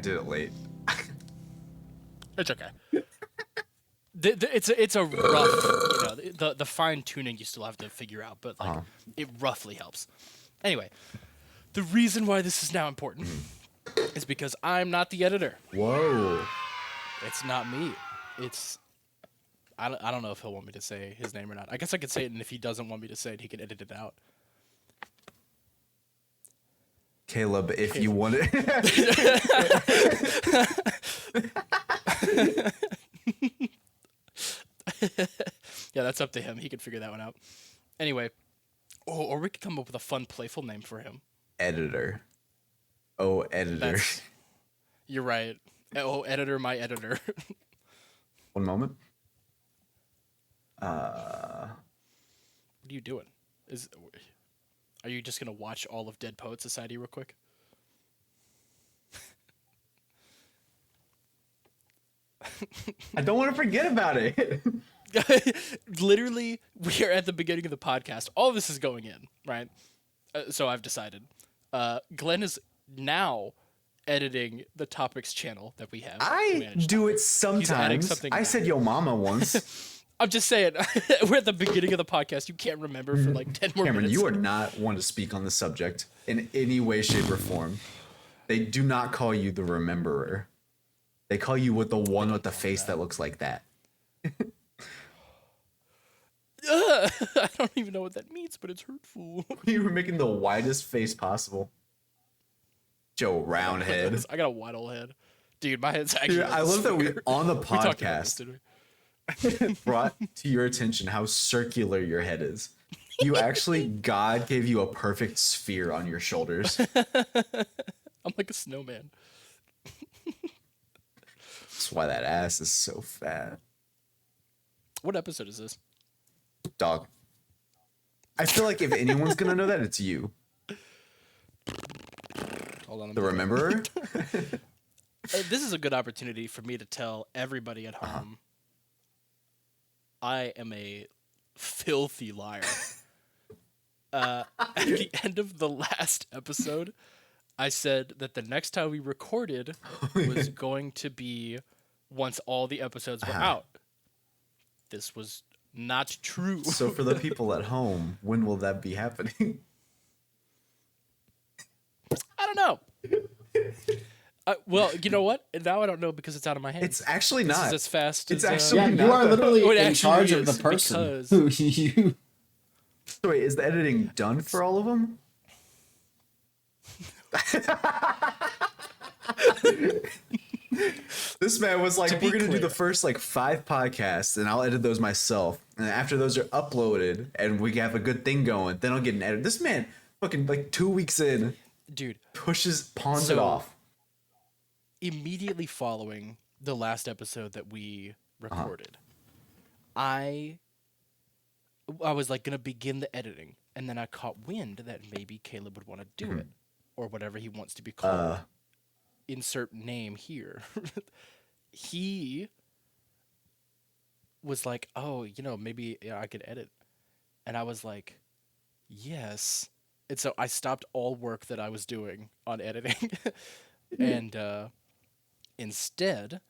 did it late. It's okay. It's a rough, the fine tuning you still have to figure out, but like it roughly helps. Anyway, the reason why this is now important is because I'm not the editor. Whoa. It's not me. It's I don't know if he'll want me to say his name or not. I guess I could say it, and if he doesn't want me to say it, he can edit it out. Caleb, if you want it. Yeah, that's up to him. He can figure that one out. Anyway, or we could come up with a fun, playful name for him. Editor. Oh, editor. You're right. Oh, editor, my editor. One moment. What are you doing? Are you just gonna watch all of Dead Poet Society real quick? I don't want to forget about it. Literally, we are at the beginning of the podcast. All of this is going in, right? So I've decided. Glenn is now editing the topics channel that we have. I do it sometimes. I said yo mama once. I'm just saying, we're at the beginning of the podcast. You can't remember for like 10 more Cameron, minutes. you are not one to speak on the subject in any way, shape, or form. They do not call you the rememberer. They call you with the one with the face that looks like that. I don't even know what that means, but it's hurtful. You were making the widest face possible. Joe Roundhead. I got a wide old head. Dude, my head's actually... Dude, I love that we, on the We talked about this, podcast, didn't we? brought to your attention how circular your head is. You actually, God gave you a perfect sphere on your shoulders. I'm like a snowman. That's why that ass is so fat. What episode is this? Dog. I feel like if anyone's gonna know that, it's you. Hold on. The rememberer? This is a good opportunity for me to tell everybody at home I am a filthy liar. At the end of the last episode, I said that the next time we recorded was going to be once all the episodes were out. This was not true. So for the people at home, when will that be happening? I don't know. Well, you know what? Now I don't know because it's out of my hands. It's actually not. This is as fast It's as... actually Yeah, not. you are literally It in actually charge of the is, person because- who you. So wait, is the editing done for all of them? This man was like, we're going to do the first like 5 podcasts and I'll edit those myself. And after those are uploaded and we have a good thing going, then I'll get an edit. This man fucking like 2 weeks in, Dude, pawns it off. immediately following the last episode that we recorded, I was like gonna begin the editing, and then I caught wind that maybe Caleb would want to do it, or whatever he wants to be called. Insert name here. He was like, "Oh, maybe I could edit," and I was like, "Yes." And so I stopped all work that I was doing on editing, and instead,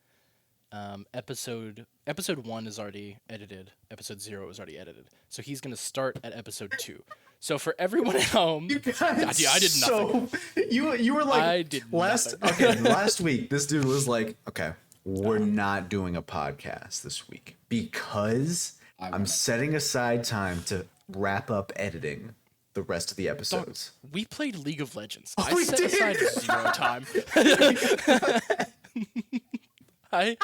episode 1 is already edited. Episode 0 is already edited. So he's gonna start at episode 2. So for everyone at home, You guys, I did nothing. You were like, I did last week, this dude was like, okay, we're not doing a podcast this week because I'm setting aside time to wrap up editing the rest of the episodes. We played League of Legends. Oh, I we set did? aside 0 time. I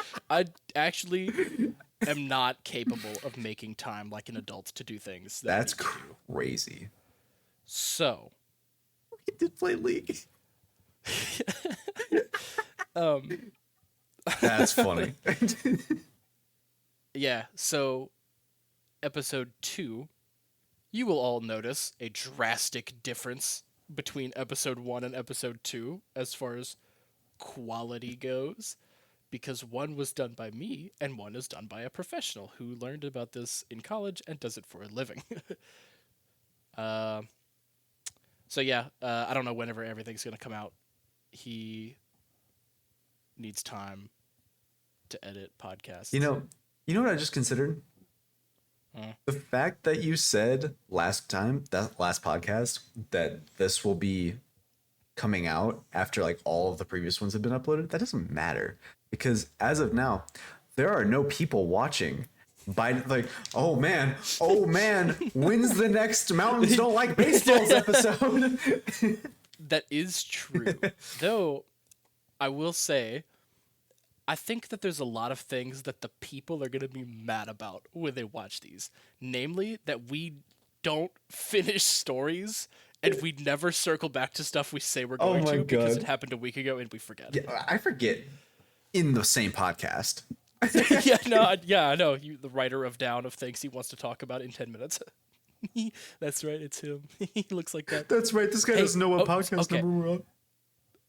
actually am not capable of making time like an adult to do things. That's I need to do. crazy. So, We did play League. That's funny. yeah, so episode 2, you will all notice a drastic difference between episode 1 and episode 2 as far as quality goes, because one was done by me and one is done by a professional who learned about this in college and does it for a living. So yeah, I don't know whenever everything's gonna come out. needs time to edit podcasts. You know what I just considered? Hmm. The fact that you said that last podcast, that this will be coming out after like all of the previous ones have been uploaded, that doesn't matter, because as of now, there are no people watching. By like, oh man, when's the next Mountains Don't Like Baseballs episode? That is true. Though, I will say, I think that there's a lot of things that the people are going to be mad about when they watch these. Namely, that we don't finish stories and we never circle back to stuff we say we're going my to because God. it happened a week ago and we forget. Yeah, I forget in the same podcast. I know. The writer of Down of things he wants to talk about in 10 minutes. That's right, it's him. He looks like that. That's right. This guy doesn't know what podcast number we're on.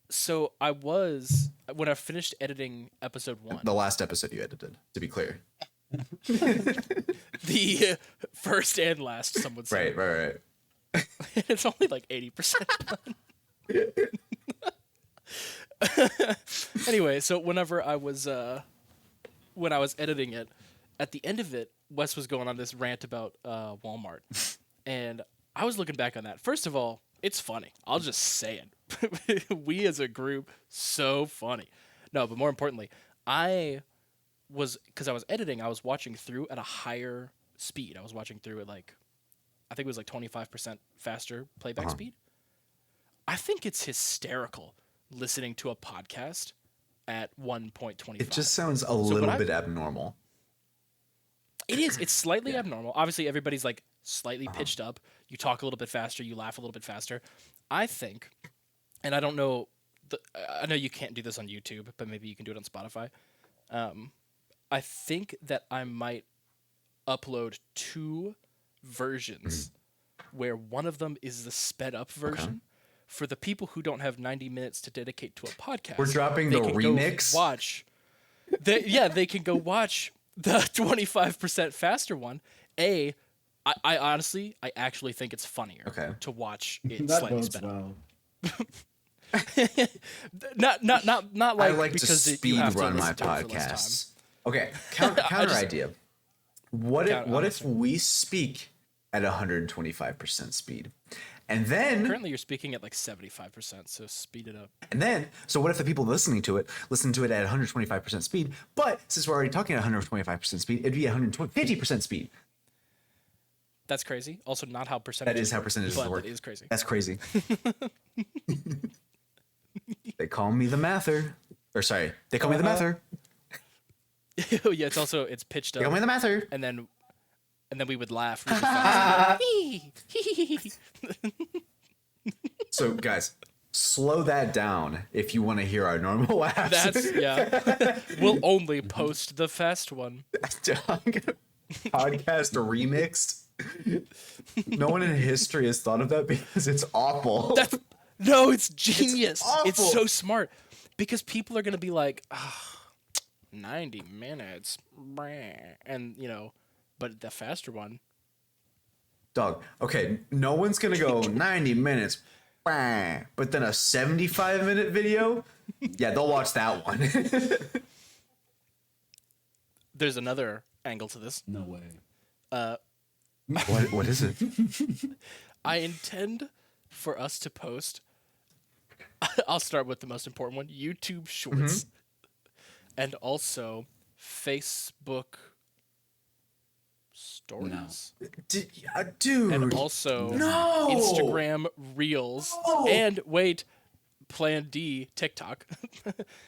So when I finished editing episode 1. The last episode you edited, to be clear. The first and last, some would say. Right. It's only like 80% done. Anyway, so when I was editing it, at the end of it, Wes was going on this rant about Walmart, and I was looking back on that. First of all, it's funny. I'll just say it. We as a group, so funny. No, but more importantly, because I was editing, I was watching through at a higher speed. I was watching through at I think it was like 25% faster playback speed. I think it's hysterical listening to a podcast at 1.25. It just sounds a little bit abnormal. It is. It's slightly abnormal. Obviously, everybody's like slightly pitched up. You talk a little bit faster. You laugh a little bit faster. I think, and I don't know, I know you can't do this on YouTube, but maybe you can do it on Spotify. I think that I might upload 2 versions where one of them is the sped up version for the people who don't have 90 minutes to dedicate to a podcast. We're dropping the remix. They can go watch the 25% faster one. I honestly, I actually think it's funnier to watch it slightly sped up. not like, I like because to speed run my podcasts. Okay, counter idea. What if we speak at 125% speed? And then currently you're speaking at like 75%, so speed it up. And then, so what if the people listening to it listen to it at 125% speed? But since we're already talking at 125% speed, it'd be 150% speed. That's crazy. Also, not how percentages. That is how percentages work. That is crazy. That's crazy. They call me the mather. Or sorry, they call me the mather. Yeah, it's pitched up. They call me the mather. And then we would laugh really fast. So guys, slow that down if you want to hear our normal laughs. We'll only post the fast one. Podcast remixed. No one in history has thought of that because it's awful. No, it's genius. It's so smart. Because people are going to be like, 90 minutes. And, but the faster one. Dog, okay, no one's going to go 90 minutes. But then a 75-minute video? Yeah, they'll watch that one. There's another angle to this. No way. What is it? I intend for us to post. I'll start with the most important one: YouTube Shorts, and also Facebook Stories. Dude, and also no! Instagram Reels, and Plan D, TikTok.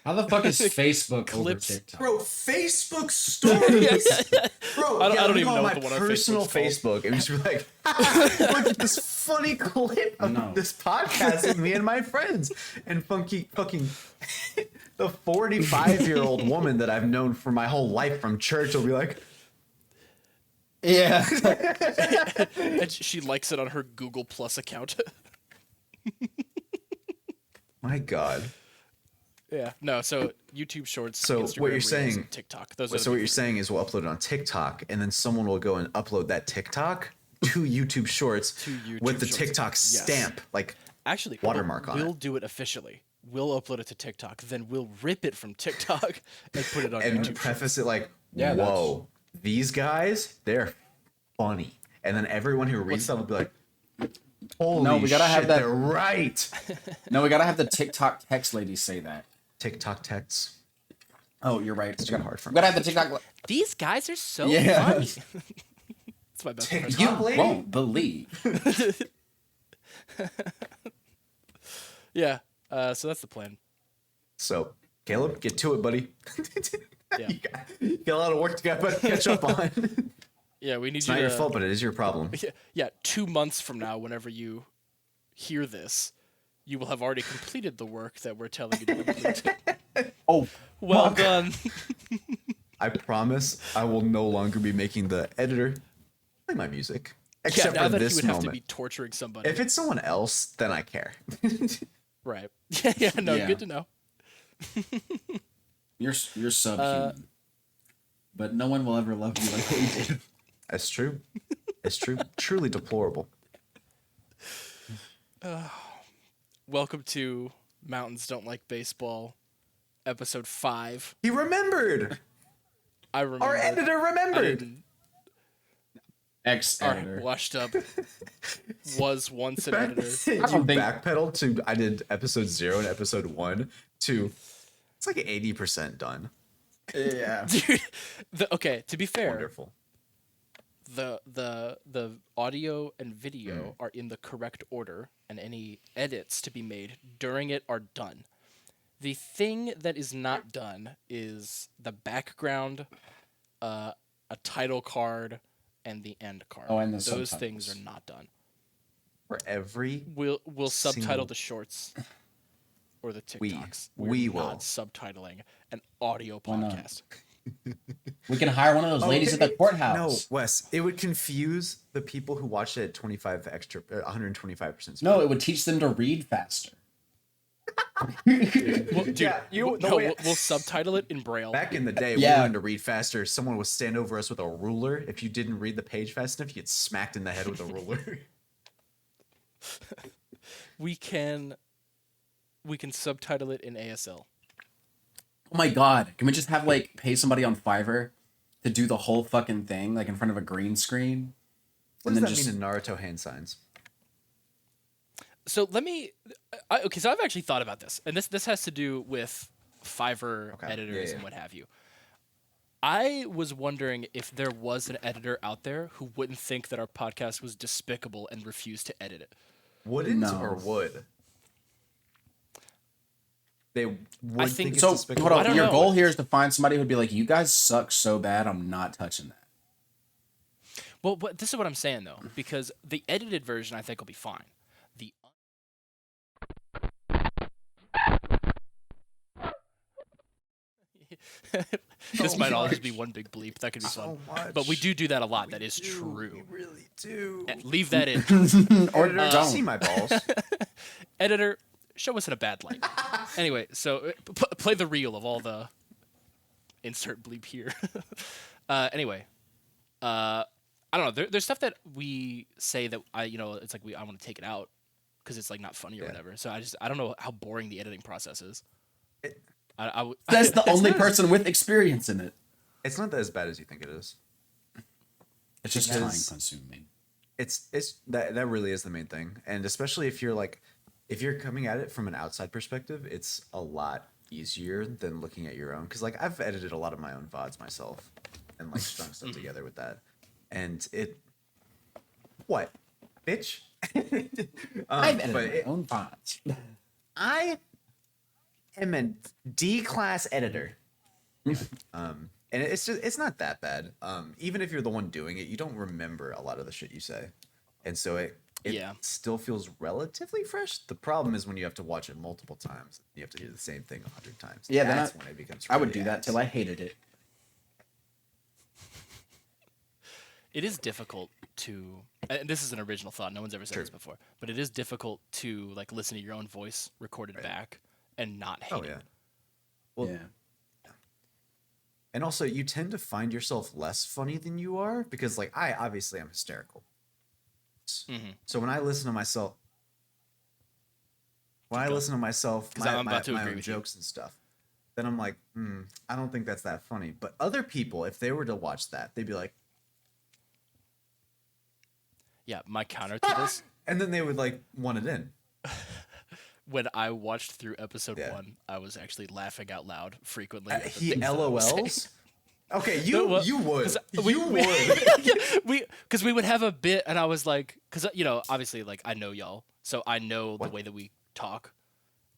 How the fuck is Facebook Clips. over TikTok? Bro, Facebook Stories. Bro, I don't even know what the one on personal Facebook's Facebook. And just be like, look at this funny clip of this podcast with me and my friends. And fucking the 45-year-old woman that I've known for my whole life from church will be like, yeah. And she likes it on her Google Plus account. my God. Yeah. No, so YouTube Shorts, So Instagram what you're Reels, saying- and TikTok. Those are So what you're saying is we'll upload it on TikTok, and then someone will go and upload that TikTok to YouTube Shorts To YouTube with the Shorts. TikTok Yes. stamp, like actually watermark on we'll it. do it officially. we'll upload it to TikTok, then we'll rip it from TikTok and put it on And YouTube. preface it like, Yeah, whoa, these guys, they're funny. And then everyone who reads that will be like, holy we gotta shit, have that- they're right. No, we gotta have the TikTok text lady say that. TikTok texts. Oh, you're right. It's got hard for We me. gotta have the TikTok. These guys are so Yeah. funny. It's my best TikTok impression. You lady? won't believe. Yeah. So that's the plan. So, Caleb, get to it, buddy. Yeah. you got a lot of work to catch up on. Yeah, we need It's you not to. your fault, but it is your problem. Yeah, 2 months from now, whenever you hear this, you will have already completed the work that we're telling you to complete. Oh, Well done. I promise I will no longer be making the editor play my music. Yeah, Except now for that this you would have to moment. be torturing somebody. If it's someone else, then I care. Right. Yeah, no, Yeah. good to know. you're subhuman. But no one will ever love you like we did. That's true. It's true. Truly deplorable. Welcome to Mountains Don't Like Baseball, episode 5. He remembered. I remember. Our editor I remembered. didn't- Ex-editor. washed up. Was once an editor. you don't think- backpedal to I did episode 0 and episode 1 to it's like 80% done. Yeah. Dude, okay, to be fair, Wonderful. the audio and video are in the correct order, and any edits to be made during it are done. The thing that is not done is the background, a title card, and the end card. Oh, and the those things subtitles. are not done. For every We'll subtitle Single- the shorts or the We- TikToks. we We're not will. subtitling an audio Why not? podcast. We can hire one of those ladies at the No, courthouse. Wes, it would confuse the people who watch it at 125% speed. No, it would teach them to read faster. Well, dude, Yeah, you- the no, way- we'll subtitle it in Braille. Back in the day, Yeah. we learned to read faster. Someone would stand over us with a ruler. If you didn't read the page fast enough, you get smacked in the head with a ruler. we can subtitle it in ASL. Oh my god. Can we just have pay somebody on Fiverr to do the whole fucking thing, in front of a green screen? What And does then that just- mean in Naruto hand signs? So let me. Okay, so I've actually thought about this, and this has to do with Fiverr Okay, editors yeah. and what have you. I was wondering if there was an editor out there who wouldn't think that our podcast was despicable and refuse to edit it. Wouldn't No. or would? They would I think think- it's So, despicable. hold I on. don't Your know. goal here is to find somebody who'd be like, you guys suck so bad, I'm not touching that. Well, this is what I'm saying though, because the edited version I think will be fine. The this So might all just much. be one big bleep. That could be fun. So much. But we do that a lot. That is We true. really do. Leave that in. Or Editor, don't. see my balls. Editor, show us in a bad light. Anyway, so play the reel of all the insert bleep here. Anyway, I don't know. There's stuff that we say that it's like I want to take it out because it's not funny or Yeah. whatever. So I don't know how boring the editing process is. It- That's the only not- person with experience in it. It's not as bad as you think it is. It's just Because- time consuming. It's that really is the main thing, and especially if you're coming at it from an outside perspective, it's a lot easier than looking at your own. Because I've edited a lot of my own VODs myself, and strung stuff together with that, and what, bitch. I've but edited my own pods. I am a D class editor. And it's not that bad. Even if you're the one doing it, you don't remember a lot of the shit you say, and so it Yeah. still feels relatively fresh. The problem is when you have to watch it multiple times, you have to do the same thing 100 times. Yeah, then that's when it becomes. I would really do that ass. till I hated it. It is difficult to, and this is an original thought. No one's ever said Sure. this before, but it is difficult to listen to your own voice recorded back and not hate Oh it. yeah. Well, Yeah. and also you tend to find yourself less funny than you are because I obviously am hysterical. Mhm. So when I listen to myself, when I going. listen to myself, 'Cause my, I'm about to my agree own with you. jokes and stuff, then I'm like, I don't think that's that funny. But other people, if they were to watch that, they'd be like, Yeah, my counter to this, and then they would like want it in. when I watched through episode Yeah. 1, I was actually laughing out loud frequently. at the He things that I was saying. LOLs. Okay, No, you would. 'cause You would. we would have a bit, and I was like, because obviously, like I know y'all, so I know the way that we talk,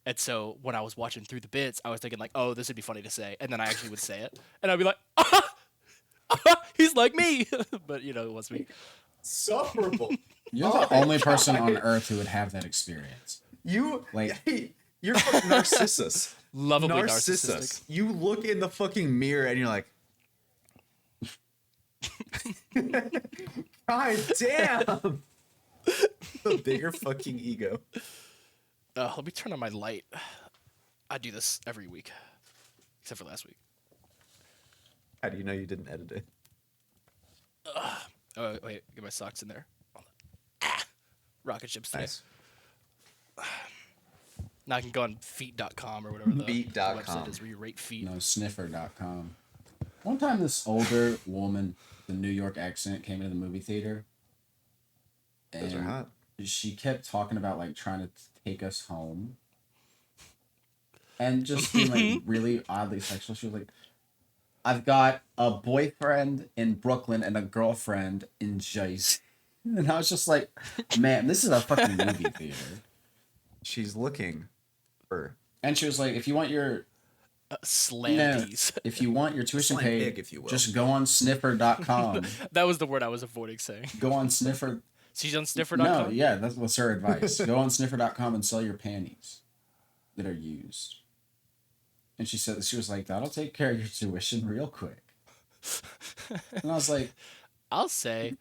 and so when I was watching through the bits, I was thinking like, oh, this would be funny to say, and then I actually would say it, and I'd be like, he's like me, but it was me. Sufferable. You're the only person on earth who would have that experience. You Like- you're fucking Narcissus. Lovably Narcissus. narcissistic. You look in the fucking mirror and you're like, God damn. The bigger fucking ego. Let me turn on my light. I do this every week, except for last week. How do you know you didn't edit it? Oh wait, get my socks in there. Ah, rocket ships today. Nice. Now I can go on feet.com or whatever the Feet.com. website is where you rate feet. No, sniffer.com. One time, this older woman, the New York accent, came into the movie theater. Those are and hot. She kept talking about like trying to take us home, and just being like really oddly sexual. She was like, "I've got a boyfriend in Brooklyn and a girlfriend in Jersey," and I was just like, "Man, this is a fucking movie theater." She's looking for And she was like, "If you want your Slampies. if you want your tuition Slang paid, pig, if you will. just go on sniffer.com. That was the word I was avoiding saying. Go on sniffer. She's on sniffer.com? No, yeah, that was her advice. Go on sniffer.com and sell your panties that are used." And she said, she was like, "That'll take care of your tuition real quick." And I was like, I'll say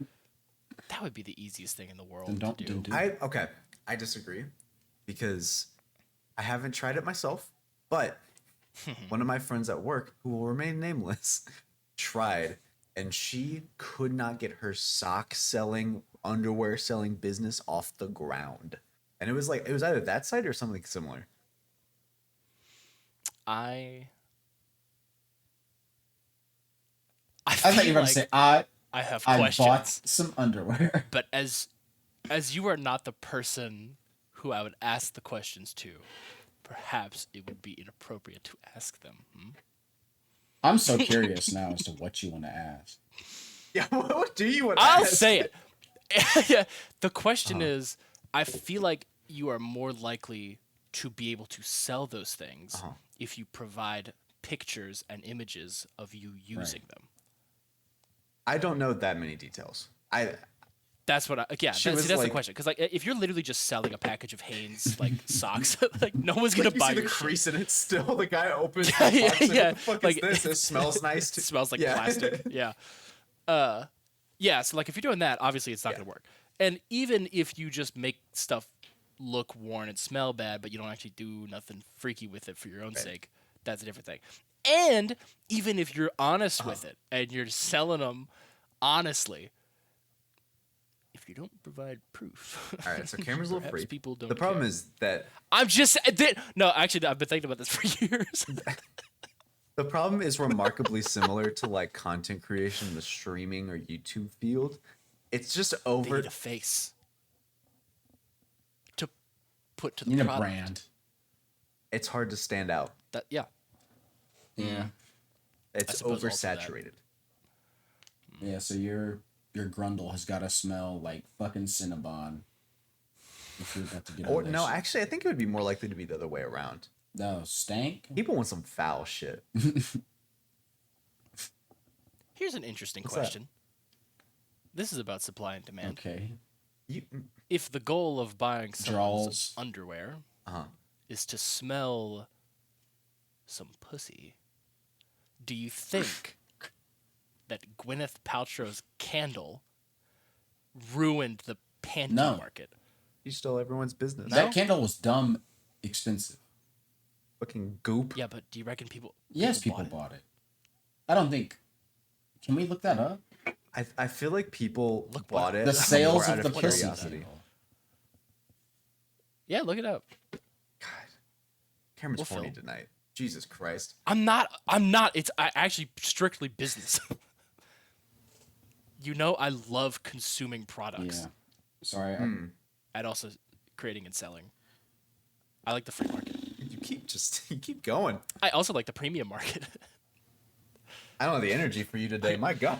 that would be the easiest thing in the world then don't to do. do it. I disagree because I haven't tried it myself, but one of my friends at work, who will remain nameless, tried, and she could not get her sock selling, underwear selling business off the ground. And it was either that site or something similar. I I thought you feel were going like to say, I have bought questions, some underwear. but as you are not the person who I would ask the questions to, perhaps it would be inappropriate to ask them. I'm so curious now as to what you want to ask. Yeah, what do you want to I'll ask? say it. Yeah, the question is, I feel like you are more likely to be able to sell those things if you provide pictures and images of you using them. I don't know that many details. That's what that's was the like- question. Because like, if you're literally just selling a package of Hanes like socks, like no one's gonna you buy see the your shit. crease in it still. The guy opens the Yeah, box, like, yeah, what the fuck like, is this? It smells nice. It smells like Yeah. plastic. Yeah. Yeah, so like if you're doing that, obviously it's not Yeah. gonna work. And even if you just make stuff look worn and smell bad, but you don't actually do nothing freaky with it for your own sake, that's a different thing. And even if you're honest with it and you're selling them honestly, if you don't provide proof, All right, so camera's a little perhaps free. people don't The problem care. is that I'm just no, actually, I've been thinking about this for years. the problem is remarkably similar to like content creation in the streaming or YouTube field. It's just They over. need a face to put to the You need a product. brand. It's hard to stand out. That yeah. Yeah. It's suppose also that. oversaturated. Yeah, so your grundle has got to smell like fucking Cinnabon. If you're about to get Or on that no, shit. actually, I think it would be more likely to be the other way around. No, stank? People want some foul shit. Here's an interesting What's that? question. This is about supply and demand. Okay. You, If the goal of buying someone's Draws. underwear uh-huh. is to smell some pussy, do you think that Gwyneth Paltrow's candle ruined the panty No. market? You stole everyone's business. That candle was dumb expensive. Fucking goop. Yeah, but do you reckon people? Yes, people bought it. I don't think. Can we look that up? I feel like people Look bought what? it The more sales out of the pussy curiosity. candle. Yeah, look it up. God Cameron's We'll horny film. tonight. Jesus Christ. I'm not. It's actually strictly business. You know, I love consuming products Yeah. Sorry. and also creating and selling. I like the free market. You keep going. I also like the premium market. I don't have the energy for you today. My God.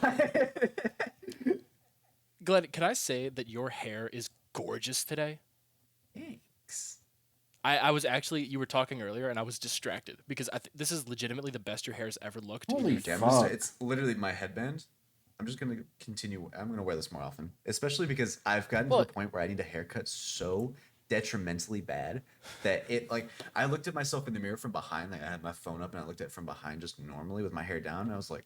Glenn, can I say that your hair is gorgeous today? Thanks. I was actually, you were talking earlier, and I was distracted because this is legitimately the best your hair has ever looked. Holy Damn, fuck. it's literally my headband. I'm just gonna continue. I'm gonna wear this more often, especially because I've gotten to Well- the point where I need a haircut so detrimentally bad that it like I looked at myself in the mirror from behind. Like I had my phone up and I looked at it from behind just normally with my hair down. And I was like,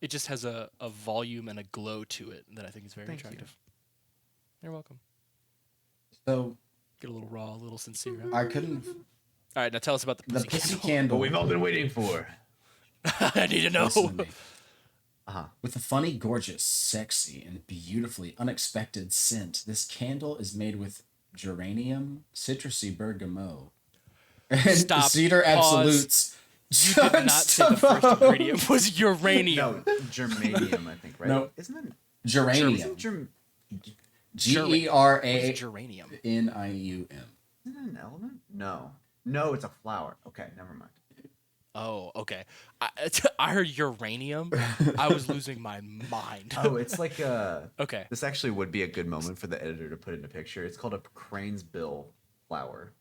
It just has a volume and a glow to it that I think is very Thank you. attractive. You're welcome. So Get a little raw, a little sincere. I couldn't. All right, now tell us about the The pussy pussy candle. candle. "What we've all been waiting for." I need to know. Listen to me. Uh-huh. With a funny, gorgeous, sexy, and beautifully unexpected scent, this candle is made with geranium, citrusy bergamot, and Stop. cedar Pause. absolutes. You did not say the first ingredient was uranium. No, germanium, I think, right? No. Isn't it Geranium. What is Geranium. geranium? Isn't it an element? No. No, it's a flower. Okay, never mind. Oh, okay. I heard uranium. I was losing my mind. Oh, it's like Okay. this actually would be a good moment for the editor to put in a picture. It's called a crane's bill flower,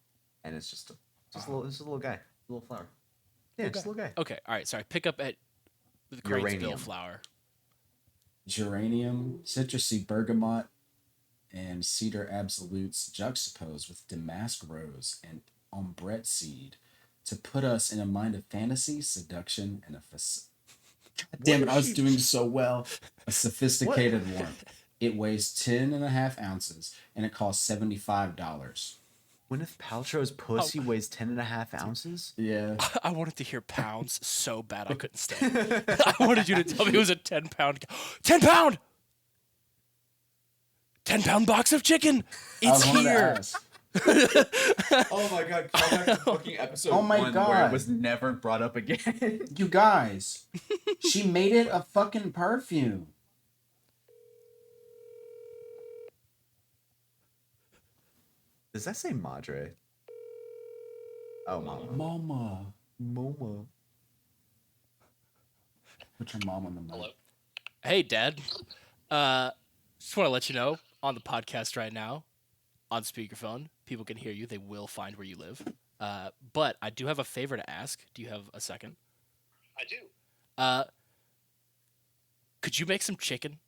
and it's just a little guy, a little flower. Yeah, just a little guy. Okay. All right. Sorry. Pick up at the Cranesville Uranium. flower. Geranium, citrusy bergamot, and cedar absolutes juxtaposed with damask rose and ombrette seed to put us in a mind of fantasy, seduction, and damn it, I was doing so well. A sophisticated warmth. It weighs 10.5 ounces and it costs $75. Gwyneth Paltrow's pussy weighs 10.5 ounces. Yeah. I wanted to hear pounds so bad I couldn't stand it. I wanted you to tell me it was a 10-pound. 10-pound! 10-pound box of chicken! It's I wanted to here! ask. Oh my god! Call back to fucking episode Oh my 1 where God. it was never brought up again. You guys, she made it a fucking perfume. Does that say Madre? Oh, Mama. Mama. Mama. Put your mom on the mic. Hello. Hey, Dad. Just want to let you know on the podcast right now, on speakerphone, people can hear you. They will find where you live. But I do have a favor to ask. Do you have a second? I do. Could you make some chicken?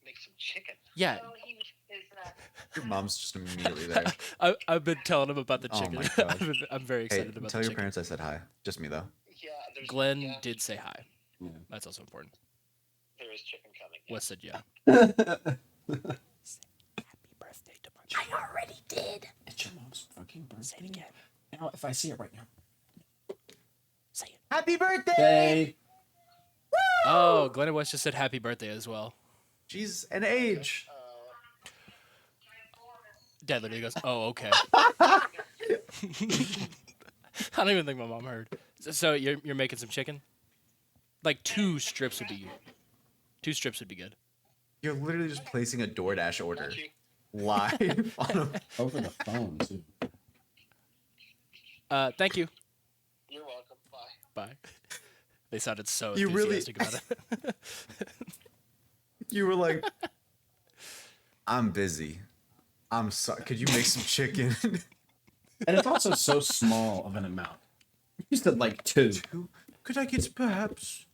Make some chicken. Yeah. So he is Your mom's just immediately there. I've been telling him about the Oh chicken. my gosh. I'm very Hey, excited about tell the your chicken. parents I said hi. Just me though. Yeah, there's Glenn yeah, did say hi. Yeah. That's also important. there is chicken coming. Yeah. Wes said yeah. Happy birthday to my I already did. It's your mom's fucking birthday. Say it again. Now, if I see it right now. Say it. Happy birthday! Hey. Oh, Glenn and Wes just said happy birthday as well. Jesus, and age. Dad literally goes, "Oh, okay." I don't even think my mom heard. So you're making some chicken? Like 2 strips would be 2 strips would be good. You're literally just placing a DoorDash order Got you. live on a. Over the phone, too. Thank you. You're welcome. Bye. Bye. They sounded so You really- enthusiastic about it. You were like, I'm busy. I'm sorry. Could you make some chicken? And it's also so small of an amount. You said like 2. Could I get perhaps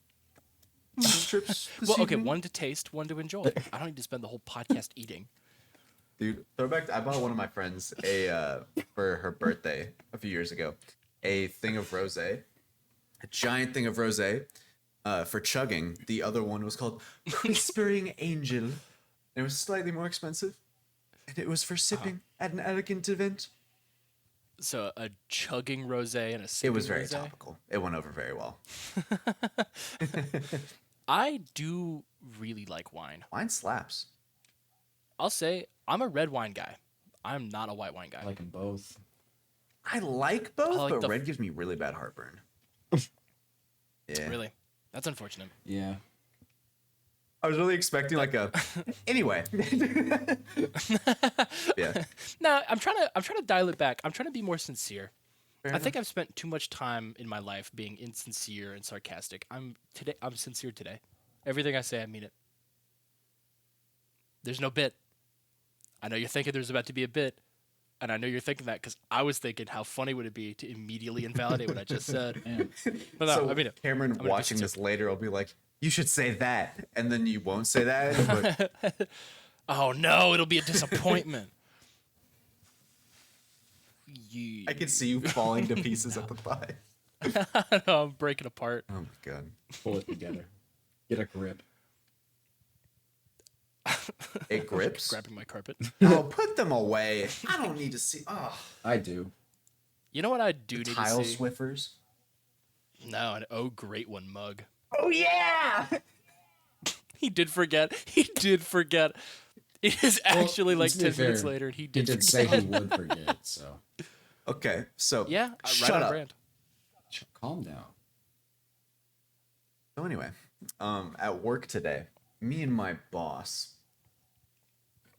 strips? This Well, okay, evening? one to taste, one to enjoy. I don't need to spend the whole podcast eating. Dude, throwback. I bought one of my friends for her birthday a few years ago, a thing of rosé, a giant thing of rosé, for chugging. The other one was called Whispering Angel. It was slightly more expensive, and it was for sipping at an elegant event. So a chugging rosé and a It sipping was very rosé. topical. It went over very well. I do really like wine. Wine slaps. I'll say I'm a red wine guy. I'm not a white wine guy. I like them both. I like both, I like but the- red gives me really bad heartburn. Yeah. Really, that's unfortunate. Yeah. I was really expecting like a. Anyway. Yeah. No, I'm trying to dial it back. I'm trying to be more sincere. Fair I think I've spent too much time in my life being insincere and sarcastic. I'm sincere today. Everything I say, I mean it. There's no bit. I know you're thinking there's about to be a bit, and I know you're thinking that because I was thinking how funny would it be to immediately invalidate what I just said. Man. But no, So I mean it. Cameron gonna be watching sincere. this later will be like, "You should say that," and then you won't say that. But Oh no, it'll be a disappointment. I can see you falling to pieces at the pie. I'm breaking apart. Oh my god. Pull it together. Get a grip. It grips. Grabbing my carpet. Oh, put them away. I don't need to see. Oh, I do. You know what I do need tile to see? Swiffers. No, an oh great one mug. Oh yeah. He did forget. He did forget. It is actually like to be 10 minutes fair, later, and he He did, did forget. say he would forget, so Okay, so Yeah, right shut on up. brand. calm down. So anyway, at work today, me and my boss.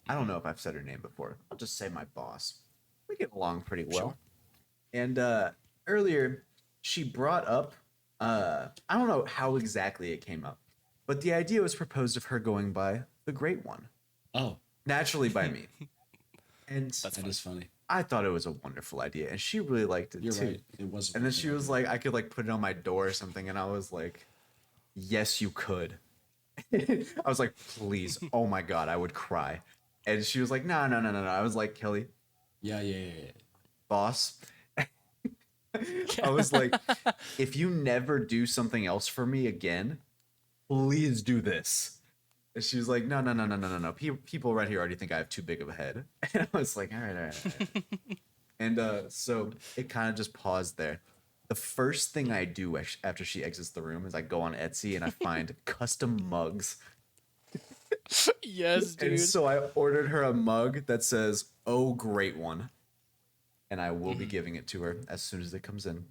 I don't know if I've said her name before. I'll just say my boss. We get along pretty well. Sure. And earlier, she brought up. I don't know how exactly it came up, but the idea was proposed of her going by the Great One, Oh, naturally by me. And That's that is funny. I thought it was a wonderful idea, and she really liked it You're too. right. It was. a And then good she was idea. like, I could like put it on my door or something, and I was like, yes, you could. I was like, please, oh my god, I would cry. And she was like, no. I was like, Kelly, Yeah. boss. I was like, if you never do something else for me again, please do this. And she was like, no. People right here already think I have too big of a head. And I was like, all right. And so it kind of just paused there. The first thing I do after she exits the room is I go on Etsy and I find custom mugs. Yes, dude. And so I ordered her a mug that says, "Oh, Great One." And I will be giving it to her as soon as it comes in.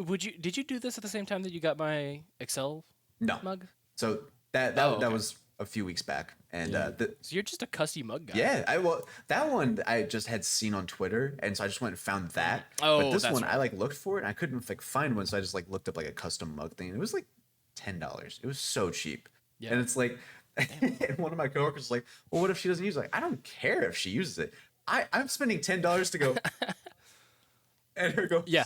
Did you do this at the same time that you got my Excel No. mug? So that Oh, okay. was a few weeks back. And Yeah. So you're just a cussy mug guy. yeah, that one I just had seen on Twitter, and so I just went and found that. Oh, but this that's one right. I like looked for it and I couldn't like find one, so I just like looked up like a custom mug thing. It was like $10. It was so cheap. Yeah. And it's like and one of my coworkers was like, well, what if she doesn't use it? Like, I don't care if she uses it. I'm spending $10 to go and her go, Yeah.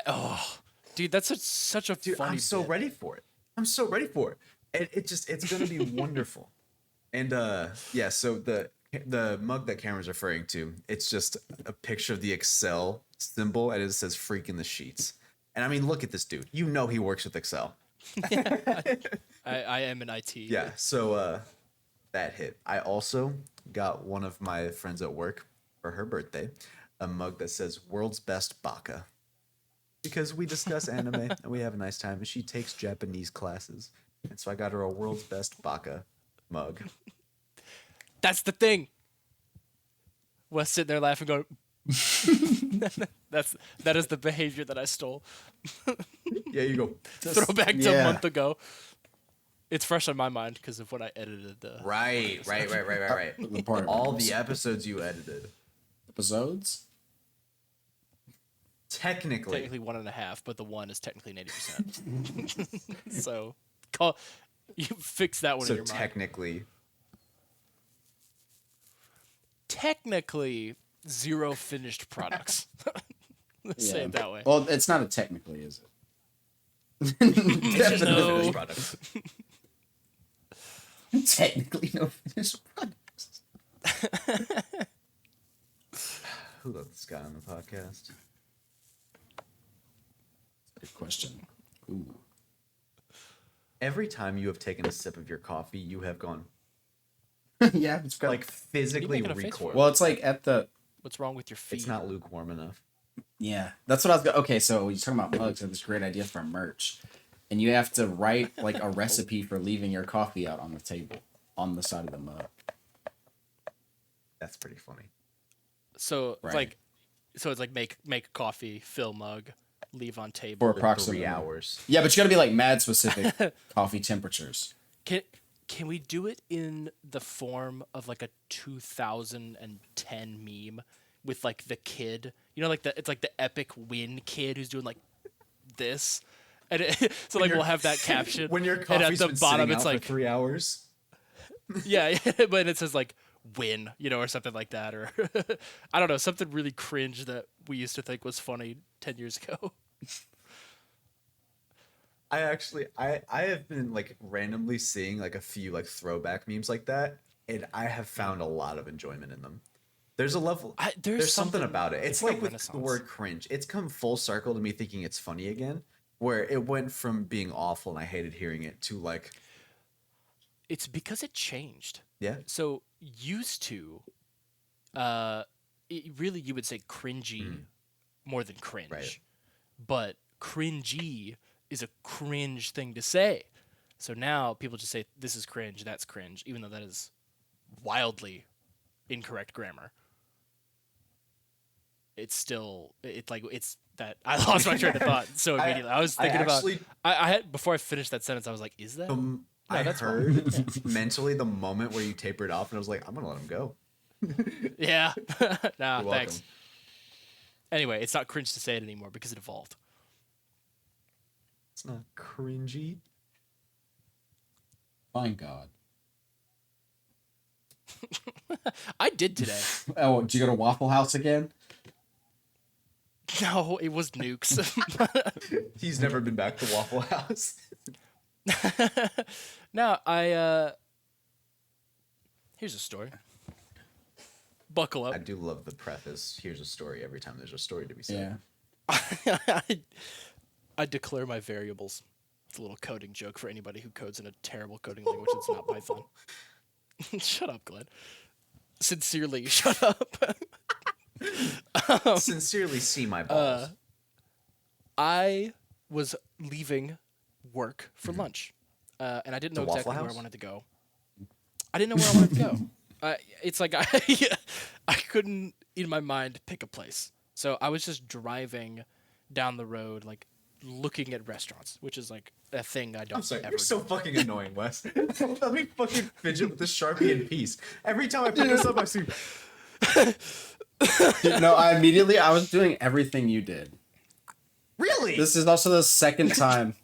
Oh, dude, that's such a dude, funny I'm so bit. ready for it. I'm so ready for it. And it's gonna be wonderful. And yeah, so the mug that Cameron's referring to, it's just a picture of the Excel symbol and it says "freak in the sheets." And I mean, look at this dude. You know he works with Excel. I am in IT. Yeah. So that hit. I also got one of my friends at work for her birthday a mug that says "World's Best Baka." Because we discuss anime and we have a nice time, and she takes Japanese classes, and so I got her a World's Best Baka mug. That's the thing. Wes sitting there laughing, going, that is the behavior that I stole. Yeah, you go. Throwback to a yeah. month ago. It's fresh on my mind because of what I edited. Right. The part All the episodes you edited. episodes. Technically. Technically 1.5, but the one is technically an 80%. So you fix that one So in your mind. technically. Technically, 0 finished products. Let's say it that way. Well, it's not a technically, is it? Definitely finished product. Technically, no finished products. Who let this guy on the podcast? Good question. Ooh. Every time you have taken a sip of your coffee, you have gone Yeah, it's got like physically making a face for? recoil. Well, it's like at the. What's wrong with your feet? It's not lukewarm enough. Yeah, that's what I was. Okay, so you're talking about mugs. I have this great idea for merch, and you have to write like a recipe for leaving your coffee out on the table on the side of the mug. That's pretty funny. So Right. it's like make coffee, fill mug, leave on For table. approximately 3 hours. Yeah, but you gotta be like mad specific coffee temperatures. Can we do it in the form of like a 2010 meme with like the kid? You know, like it's like the epic win kid who's doing like this, and so like we'll have that caption. When your and coffee's at the been bottom sitting it's out like for 3 hours. yeah, but it says like win, you know, or something like that, or I don't know, something really cringe that we used to think was funny 10 years ago. I have been like randomly seeing like a few like throwback memes like that, and I have found a lot of enjoyment in them. There's a level. There's Something about it. It's like a like with the renaissance. word cringe. It's come full circle to me thinking it's funny again, where it went from being awful and I hated hearing it to like, It's because it changed. yeah, So used to, really you would say cringy more than cringe, Right. but cringy is a cringe thing to say. So now people just say this is cringe, that's cringe, even though that is wildly incorrect grammar. It's still it's that I lost my train of thought so immediately. I was thinking actually- about I had before I finished that sentence I was like, is that? I that's fine. heard mentally the moment where you tapered off, and I was like, I'm gonna let him go. Yeah. Nah, You're thanks. welcome. Anyway, it's not cringe to say it anymore because it evolved. It's not cringy. Fine God. I did today. Oh, did you go to Waffle House again? No, it was nukes. He's never been back to Waffle House. No, here's a story. Buckle up. I do love the preface. Here's a story every time there's a story to be said. Yeah. I declare my variables. It's a little coding joke for anybody who codes in a terrible coding language that's not Python. Shut up, Glenn. Sincerely, shut up. Sincerely see my balls. I was leaving work for lunch, and I didn't know The Waffle exactly where I House? wanted to go. I didn't know where I wanted to go. It's like I couldn't, in my mind, pick a place. So I was just driving down the road, like looking at restaurants, which is like a thing I don't I'm sorry, ever you're so do. fucking annoying, Wes. Let me fucking fidget with this Sharpie in peace. Every time I pick this up, I see. Dude, no, I was doing everything you did. Really? This is also the second time.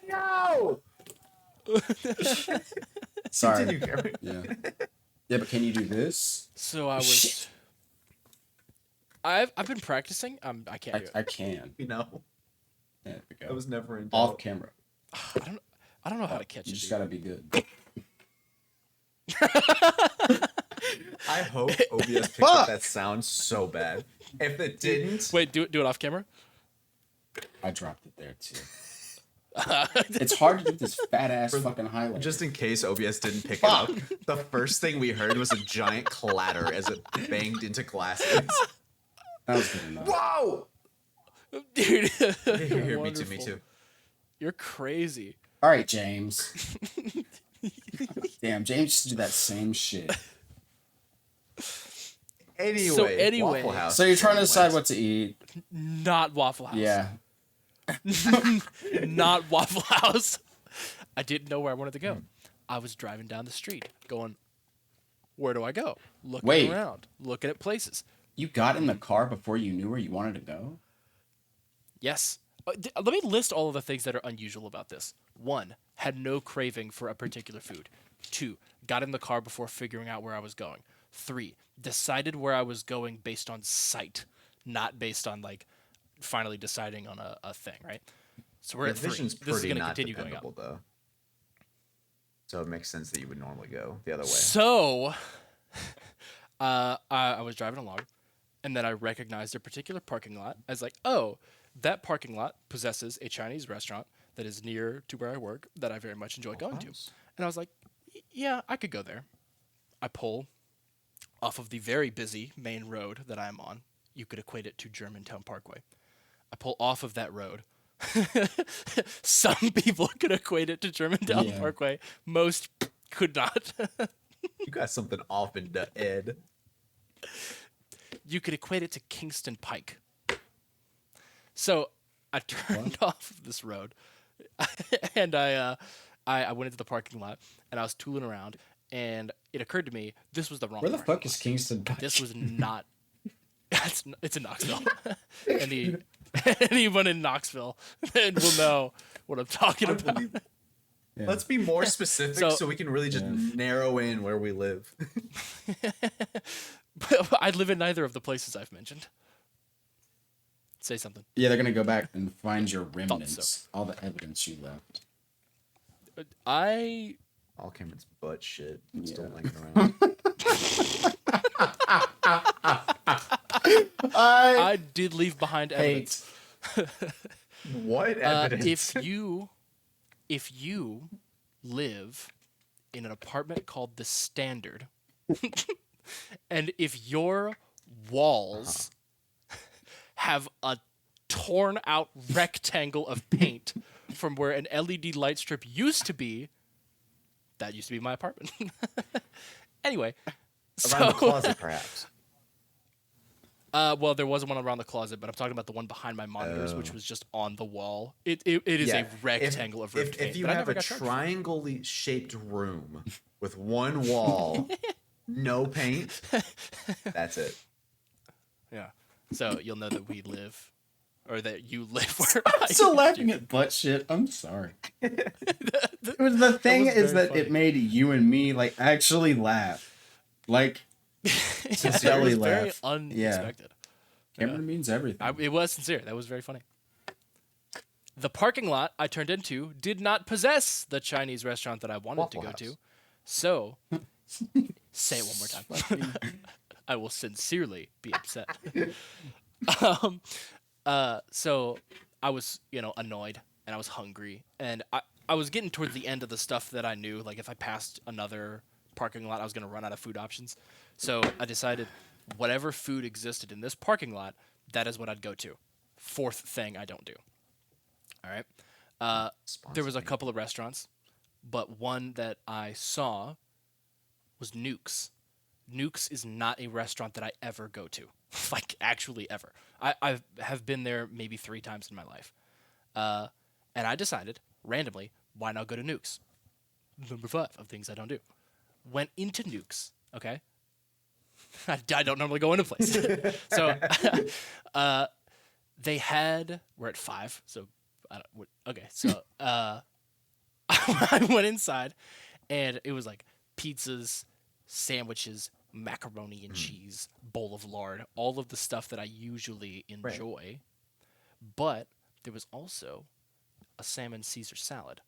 No! Sorry. Continue, Cameron. Yeah. Yeah, but can you do this? So I was. Shit. I've been practicing. I can't do it. I can. You know, There we go. I was never in Off doubt. camera. I don't know how to catch You it. just dude. gotta be good. I hope OBS picked up that sound so bad. If it didn't, Wait, do it off camera. I dropped it there too. It's hard to do this fat ass fucking highlight. just in case OBS didn't pick it up, the first thing we heard was a giant clatter as it banged into glasses. That was good enough. Whoa! Dude. Here, me Wonderful. too. You're crazy. All right, James. Damn, James used to do that same shit. Anyway, Waffle House. So you're trying to anyways. decide what to eat. Not Waffle House. Yeah. Not Waffle House. I didn't know where I wanted to go. I was driving down the street going, where do I go? Looking Wait. around, looking at places. You got in the car before you knew where you wanted to go? Yes. Let me list all of the things that are unusual about this. 1, had no craving for a particular food. 2, got in the car before figuring out where I was going. 3, decided where I was going based on sight, not based on like finally deciding on a thing, right? So we're Your at 3. vision's This is pretty going to not continue going up. dependable, though. So it makes sense that you would normally go the other way. So, I was driving along, and then I recognized a particular parking lot as like, oh, that parking lot possesses a Chinese restaurant that is near to where I work that I very much enjoy going to. House. And I was like, yeah, I could go there. I pull off of the very busy main road that I'm on. You could equate it to Germantown Parkway. I pull off of that road. Some people could equate it to Germantown Yeah. Parkway. Most could not. You got something off in the Ed. You could equate it to Kingston Pike. So I turned off of this road, and I went into the parking lot, and I was tooling around, and it occurred to me this was the wrong. Where the parking fuck is lot. Kingston Pike? This was not. It's in Knoxville. Anyone in Knoxville will know what I'm talking about. Yeah. Let's be more specific So- so we can really just narrow in where we live. I live in neither of the places I've mentioned. Say something. Yeah, they're gonna go back and find your remnants, all the evidence you left. All Cameron's butt shit. Still Yeah. laying around. I did leave behind evidence. What evidence? If you live in an apartment called the Standard, and if your walls have a torn out rectangle of paint from where an LED light strip used to be, that used to be my apartment. Anyway, Around the closet, perhaps. well, there was one around the closet, but I'm talking about the one behind my monitors, which was just on the wall. It is a rectangle of ripped paint. If you but I have never a got charged for it. triangle shaped room with one wall, no paint, that's it. Yeah. So you'll know that we live, or that you live where I'm still laughing at butt shit. I'm sorry. The thing was is very that funny. it made you and me like actually laugh, like It sincerely was very laugh. unexpected. Cameron means everything. It was sincere. That was very funny. The parking lot I turned into did not possess the Chinese restaurant that I wanted Waffle to go House. to. So, say it one more time. I will sincerely be upset. So I was, annoyed, and I was hungry, and I was getting towards the end of the stuff that I knew. Like, if I passed another parking lot, I was going to run out of food options. So I decided whatever food existed in this parking lot, that is what I'd go to. Fourth thing I don't do. All right. There was a couple of restaurants, but one that I saw was Nuke's. Nuke's is not a restaurant that I ever go to, like actually ever. I have been there maybe 3 times in my life, and I decided randomly, why not go to Nuke's? Number 5 of things I don't do. Went into Nuke's. Okay. I don't normally go into places, so they had. We're at 5, so okay. So I went inside, and it was like pizzas, sandwiches, macaroni and cheese, bowl of lard, all of the stuff that I usually enjoy. But there was also a salmon Caesar salad.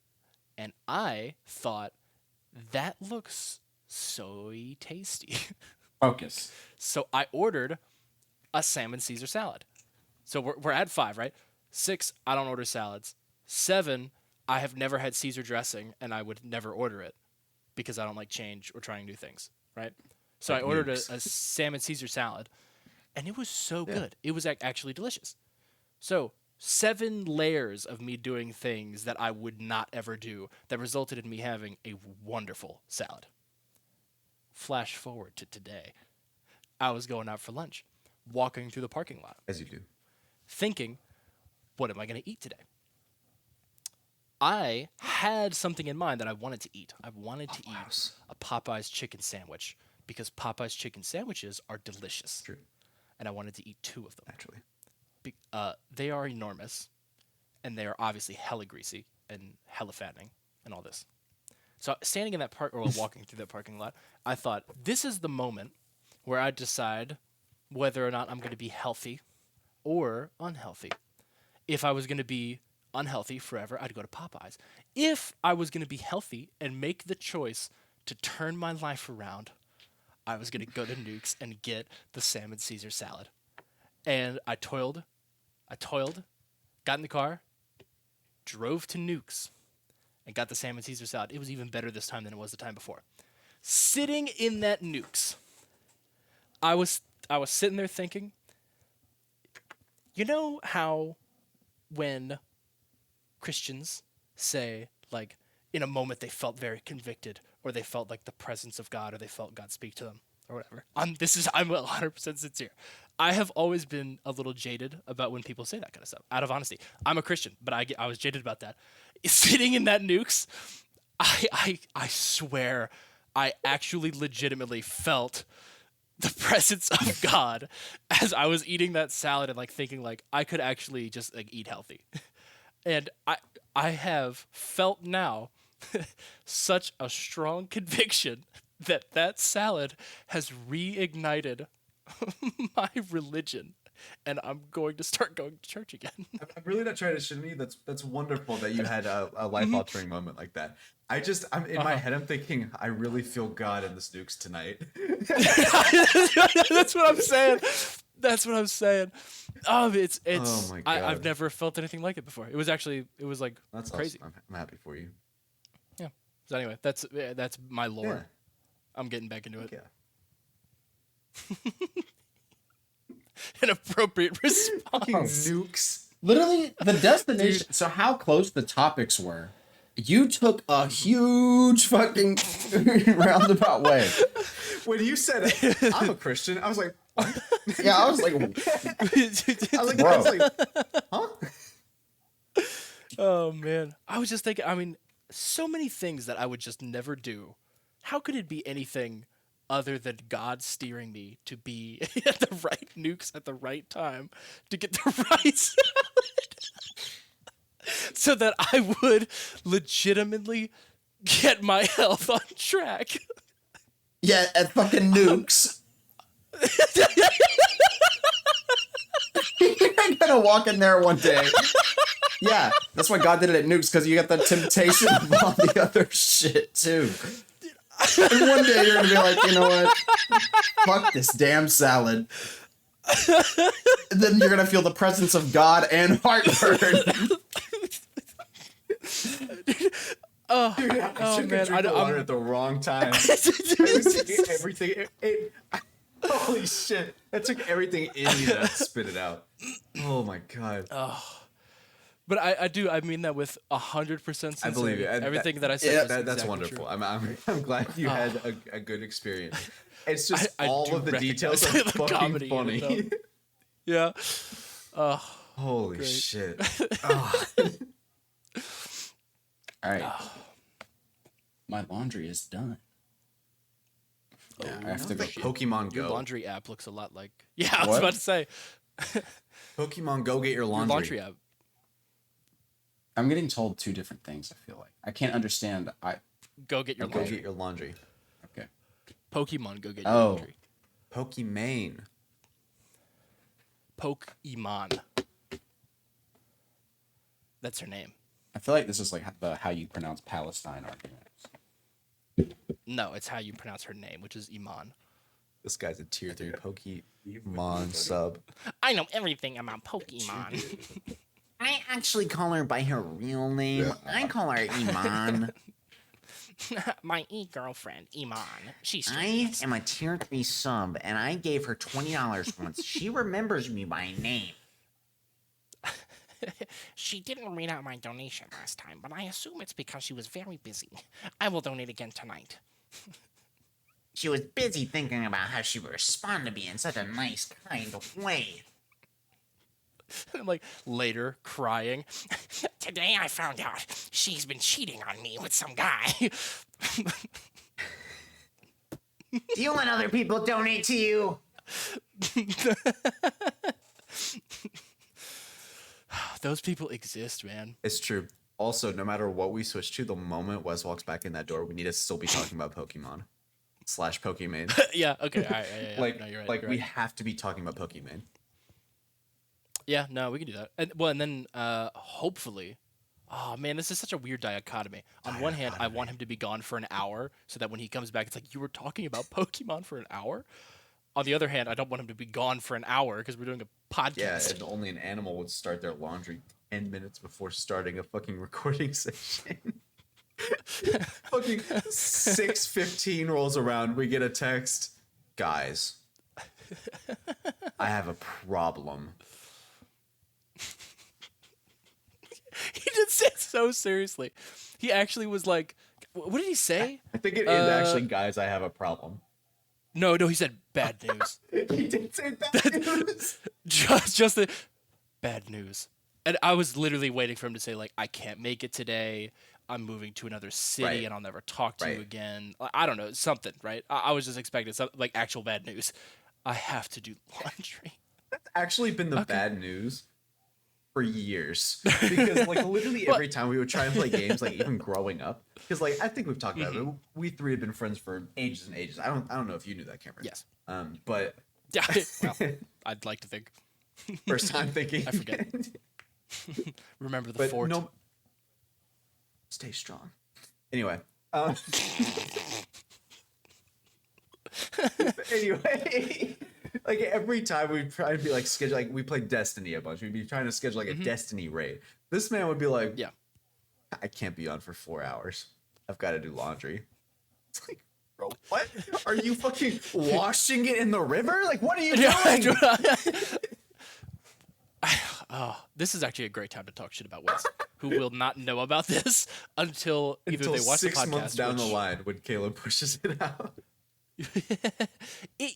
And I thought, that looks so tasty. Focus. So I ordered a salmon Caesar salad. So we're at 5, right? 6, I don't order salads. 7, I have never had Caesar dressing, and I would never order it because I don't like change or trying new things, right? So Like I ordered nukes. a salmon Caesar salad, and it was so good. It was actually delicious. So 7 layers of me doing things that I would not ever do that resulted in me having a wonderful salad. Flash forward to today. I was going out for lunch, walking through the parking lot, As you do. thinking, what am I going to eat today? I had something in mind that I wanted to eat. I wanted to eat a Popeye's chicken sandwich because Popeye's chicken sandwiches are delicious. True. And I wanted to eat 2 of them. Naturally. They are enormous, and they are obviously hella greasy and hella fattening and all this. So standing in that walking through that parking lot, I thought, this is the moment where I decide whether or not I'm going to be healthy or unhealthy. If I was going to be unhealthy forever, I'd go to Popeyes. If I was going to be healthy and make the choice to turn my life around, I was going to go to Nuke's and get the salmon Caesar salad. And I toiled, got in the car, drove to Nuke's, and got the salmon Caesar salad. It was even better this time than it was the time before. Sitting in that Nuke's, I was sitting there thinking, you know how when Christians say, like, in a moment they felt very convicted, or they felt like the presence of God, or they felt God speak to them, or whatever. I'm 100% sincere. I have always been a little jaded about when people say that kind of stuff. Out of honesty, I'm a Christian, but I was jaded about that. Sitting in that Nukes, I swear, I actually legitimately felt the presence of God as I was eating that salad and like thinking like I could actually just like eat healthy. And I have felt now such a strong conviction that that salad has reignited my religion, and I'm going to start going to church again. I'm really not trying to shit on you. That's wonderful that you had a life altering moment like that. I'm in my head. I'm thinking, I really feel God in the Snooks tonight. That's what I'm saying. That's what I'm saying. It's Oh my God. I've never felt anything like it before. It was like That's crazy. Awesome. I'm happy for you. Yeah. So anyway, that's my lore. Yeah. I'm getting back into it. Yeah. An appropriate response. Nukes. Literally, the destination. So how close the topics were. You took a huge fucking roundabout way. When you said I'm a Christian, I was like, what? Yeah, I was like, bro. Huh? Oh man, I was just thinking. I mean, so many things that I would just never do. How could it be anything other than God steering me to be at the right Nukes at the right time to get the right salad, so that I would legitimately get my health on track? Yeah, at fucking Nukes. You're gonna walk in there one day. Yeah, that's why God did it at Nukes, because you got the temptation of all the other shit too. And one day you're gonna be like, you know what? Fuck this damn salad. And then you're gonna feel the presence of God and heartburn. Oh, Dude, I oh took man, a drink of water at the wrong time. I was taking everything. Holy shit! That took everything in me to spit it out. Oh my God. But I mean that with 100% sincerity. I believe you. Everything that I said. Yeah, was that's exactly wonderful. true. I'm glad you had a good experience. It's just I all do of the details are recognize the fucking comedy in it, funny. Yeah. Holy Great. shit. All right. My laundry is done. Yeah, I have to go. Pokemon Your Go. laundry app looks a lot like. Yeah, I was What? about to say. Pokemon Go, get your Your laundry. laundry app. I'm getting told two different things. I feel like I can't understand. Go get your Go laundry. get your laundry. Okay. Pokemon, go get your Oh. laundry. Pokimane. Pokemon. That's her name. I feel like this is like the how you pronounce Palestine argument. No, it's how you pronounce her name, which is Iman. This guy's a tier 3 Pokemon sub. I know everything about Pokemon. I actually call her by her real name. I call her Iman. My e-girlfriend, Iman. She's I am a tier 3 sub, and I gave her $20 once. She remembers me by name. She didn't read out my donation last time, but I assume it's because she was very busy. I will donate again tonight. She was busy thinking about how she would respond to me in such a nice, kind of way. like later crying. Today I found out she's been cheating on me with some guy. Do you let other people donate to you? Those people exist, man. It's true. Also, no matter what we switch to, the moment Wes walks back in that door, we need to still be talking about Pokemon / Pokimane. Yeah, okay, all right, yeah. Like, no, you're right. like you're we right. have to be talking about Pokimane. Yeah, no, we can do that. And then hopefully, oh man, this is such a weird dichotomy. On one hand, I want him to be gone for an hour so that when he comes back, it's like you were talking about Pokemon for an hour. On the other hand, I don't want him to be gone for an hour because we're doing a Yeah, podcast. and only an animal would start their laundry 10 minutes before starting a fucking recording session. Fucking 6:15 rolls around, we get a text. Guys, I have a problem. He did say it so seriously. He actually was like, what did he say? I think it is actually, guys, I have a problem. No, he said bad news. He did say bad news. just the bad news. And I was literally waiting for him to say, like, I can't make it today. I'm moving to another city Right. and I'll never talk to you Right. again. I don't know, something, right? I was just expecting something like actual bad news. I have to do laundry. Actually been the bad news for years. Because like literally every time we would try and play games, like even growing up. Because like I think we've talked about it. We three have been friends for ages and ages. I don't know if you knew that, Cameron. Yes. But Yeah, well, I'd like to think. first time thinking. I forget. Remember the But fort. no. Stay strong. Anyway. Anyway, like every time we try to be like schedule, like we played Destiny a bunch. We'd be trying to schedule like a Destiny raid. This man would be like, Yeah. I can't be on for 4 hours. I've got to do laundry. It's like, bro, what? Are you fucking washing it in the river? Like, what are you doing? This is actually a great time to talk shit about Wes, who will not know about this until either Until they watch the 6 podcast. months down the which- line when Caleb pushes it out. Do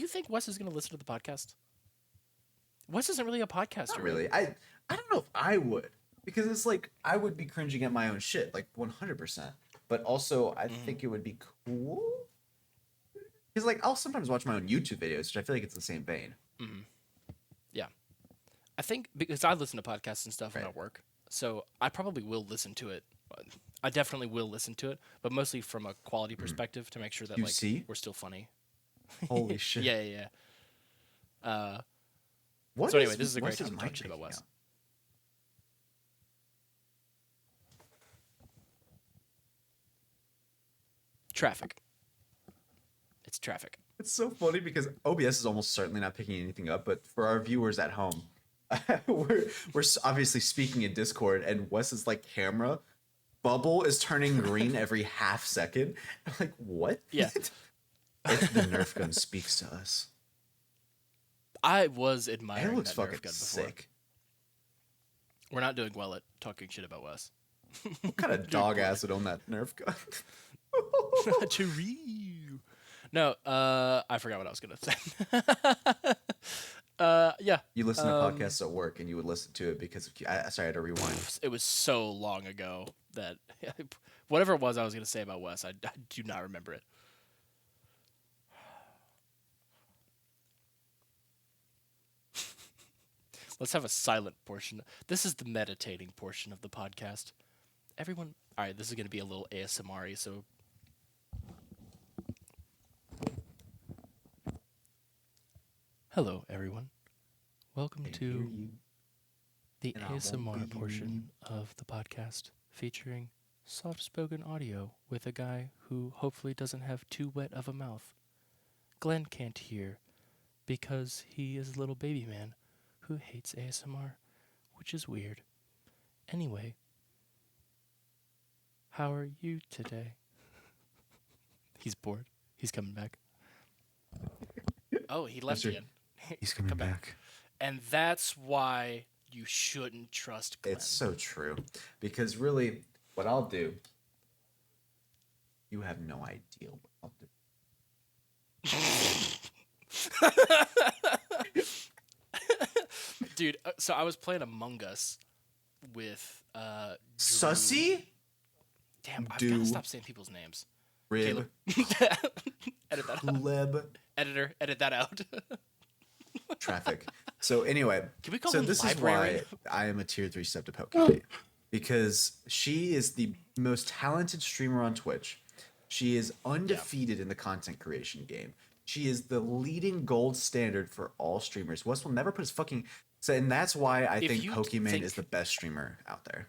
you think Wes is going to listen to the podcast? Wes isn't really a podcaster. Not really. I don't know if I would, because it's like I would be cringing at my own shit, like 100%. But also, I think it would be cool. Because like I'll sometimes watch my own YouTube videos, which I feel like it's the same vein. Yeah. I think because I listen to podcasts and stuff when I Right. work, so I probably will listen to it. I definitely will listen to it, but mostly from a quality perspective to make sure that like QC? we're still funny. Holy shit! Yeah. What So anyway, is- this is a what's great his time to mic talk shit about picking Wes. up? Traffic. It's traffic. It's so funny because OBS is almost certainly not picking anything up, but for our viewers at home, we're obviously speaking in Discord, and Wes's like camera bubble is turning green every half second. I'm like, what? Yeah. If the Nerf gun speaks to us, I was it admiring looks that Nerf fucking gun before. sick. We're not doing well at talking shit about Wes. What kind of dog ass would own that Nerf gun? Chiroo. No, I forgot what I was gonna say. Yeah, You listen to podcasts at work, and you would listen to it because sorry, I had to rewind. it was so long ago that whatever it was I was gonna say about Wes, I do not remember it. Let's have a silent portion. This is the meditating portion of the podcast. Everyone, all right, this is gonna be a little ASMR-y, so. Hello, everyone. Welcome to the and I won't ASMR be portion of the podcast, featuring soft-spoken audio with a guy who hopefully doesn't have too wet of a mouth. Glenn can't hear because he is a little baby man who hates ASMR, which is weird. Anyway, how are you today? He's bored. He's coming back. Oh, he left sir. again. He's coming Come back. back. And that's why you shouldn't trust Glenn. It's so true. Because really, what I'll do, you have no idea what I'll do. Dude, so I was playing Among Us with Drew. Sussy? Damn, I've Do. gotta stop saying people's names. Rib. Edit that out. Kuleb. Editor, edit that out. Traffic. So anyway, Can we call so him this Library? is why I am a tier 3 Septipokey. Because she is the most talented streamer on Twitch. She is undefeated in the content creation game. She is the leading gold standard for all streamers. Wes will never put his fucking... So, and that's why I If think you Pokimane think- is the best streamer out there.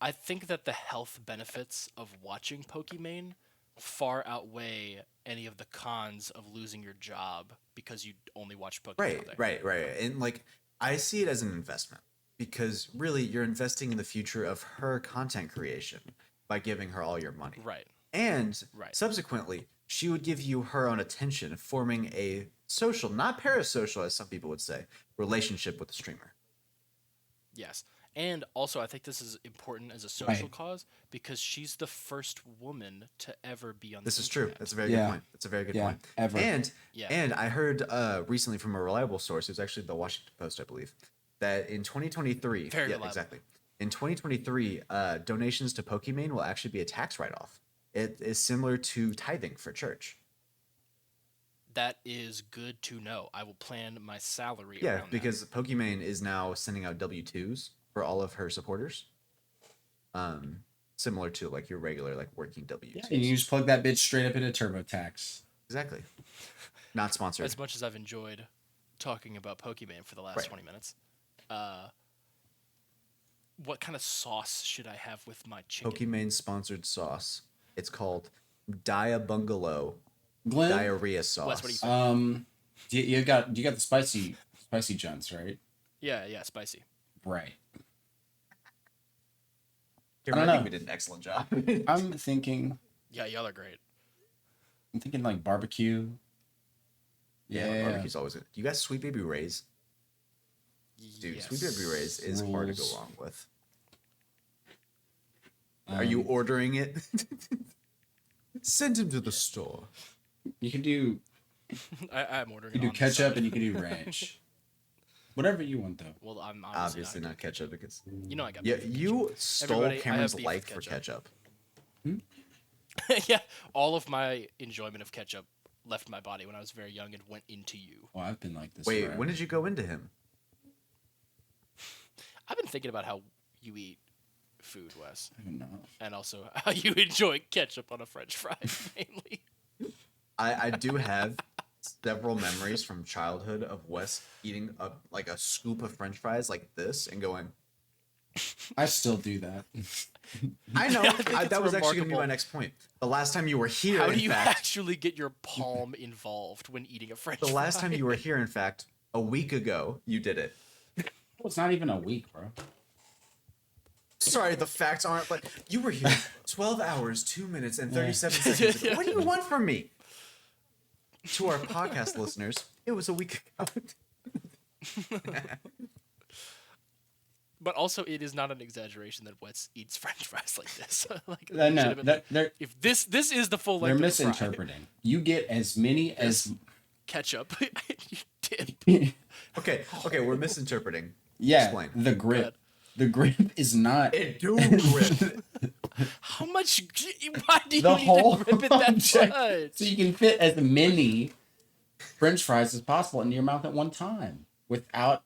I think that the health benefits of watching Pokimane far outweigh any of the cons of losing your job because you only watch Pokemon all day. Right. And like, I see it as an investment because really you're investing in the future of her content creation by giving her all your money. Right. And Right. subsequently, she would give you her own attention, forming a social, not parasocial, as some people would say, relationship with the streamer. Yes. And also, I think this is important as a social cause because she's the first woman to ever be on. This the is true. internet. That's a very good point. That's a very good point. Ever. And I heard recently from a reliable source, it was actually the Washington Post, I believe, that in 2023, Very reliable. exactly. In 2023, donations to Pokimane will actually be a tax write-off. It is similar to tithing for church. That is good to know. I will plan my salary. Yeah, around because Pokimane is now sending out W-2s for all of her supporters. Similar to like your regular like working W-2s. Yeah, and you just plug that bitch straight up into TurboTax. Exactly. Not that. sponsored. As much as I've enjoyed talking about Pokemon for the last Right. 20 minutes, what kind of sauce should I have with my chicken? Pokimane sponsored sauce. It's called Dia Bungalow Glenn, diarrhea sauce. Wes, what do you think? you got the spicy junts, right? Yeah, spicy. Right. Here, I don't I think know. we did an excellent job. I'm thinking Yeah, y'all are great. like barbecue. Yeah. Barbecue's always good. You guys Sweet Baby Ray's? Dude, Yes. Sweet Baby Ray's is hard to go Rules. wrong with. Are you ordering it? Send him to the store. You can do I'm ordering. you it do on the ketchup side. and you can do ranch. Whatever you want though. Well, I'm Obviously not. not ketchup because You know I got. yeah, beef with you stole Everybody, I have Cameron's beef like with for ketchup. ketchup. ketchup. Yeah, all of my enjoyment of ketchup left my body when I was very young and went into you. Well, I've been like this. Wait, forever. when did you go into him? I've been thinking about how you eat food, Wes, I don't know. and also how you enjoy ketchup on a French fry, mainly. I do have several memories from childhood of Wes eating a scoop of French fries like this and going. I still do that. I know. Yeah, I think that it's was actually going to be remarkable. my next point. The last time you were here, How in do you fact, actually get your palm involved when eating a French fry? the last time you were here, in fact, a week ago, you did it. Well, it's not even a week, bro. Sorry, the facts aren't like you were here 12 hours, 2 minutes, and 37 seconds ago. What do you want from me? To our podcast listeners, it was a week ago. But also, it is not an exaggeration that Wes eats French fries like this. Like, No, legitimately. they're If this is the full they're length of the fry, misinterpreting. You get as many as ketchup, you dip. Okay, we're misinterpreting. yeah. Explain. The ahead. grip. The grip is not It do grip. How much? Why do you the need whole to grip it that object, much? so you can fit as many French fries as possible into your mouth at one time without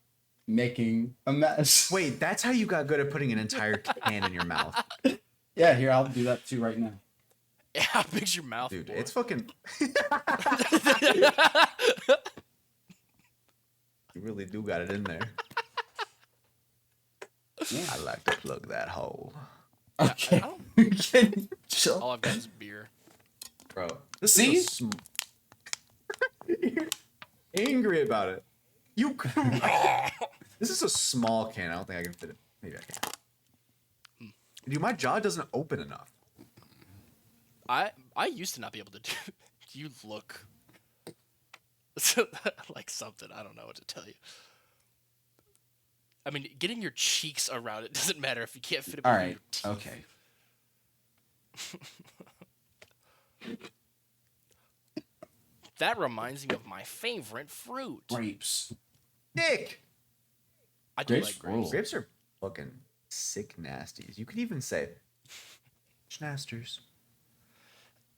making a mess. Wait, that's how you got good at putting an entire can in your mouth, Yeah, here I'll do that too right now. How big's your mouth, dude. boy? It's fucking. You really do got it in there. I like to plug that hole, Okay. I don't- We can chill. all I've got is beer. bro. This See? is You're angry about it. You. This is a small can. I don't think I can fit it. Maybe I can. Dude, my jaw doesn't open enough. I used to not be able to do. You look like something. I don't know what to tell you. I mean, getting your cheeks around it doesn't matter if you can't fit it All between right. your teeth. Okay. That reminds me of my favorite fruit. Grapes. Nick. I do Grapes like grapes. rule. Grapes are fucking sick nasties. You could even say schnasters.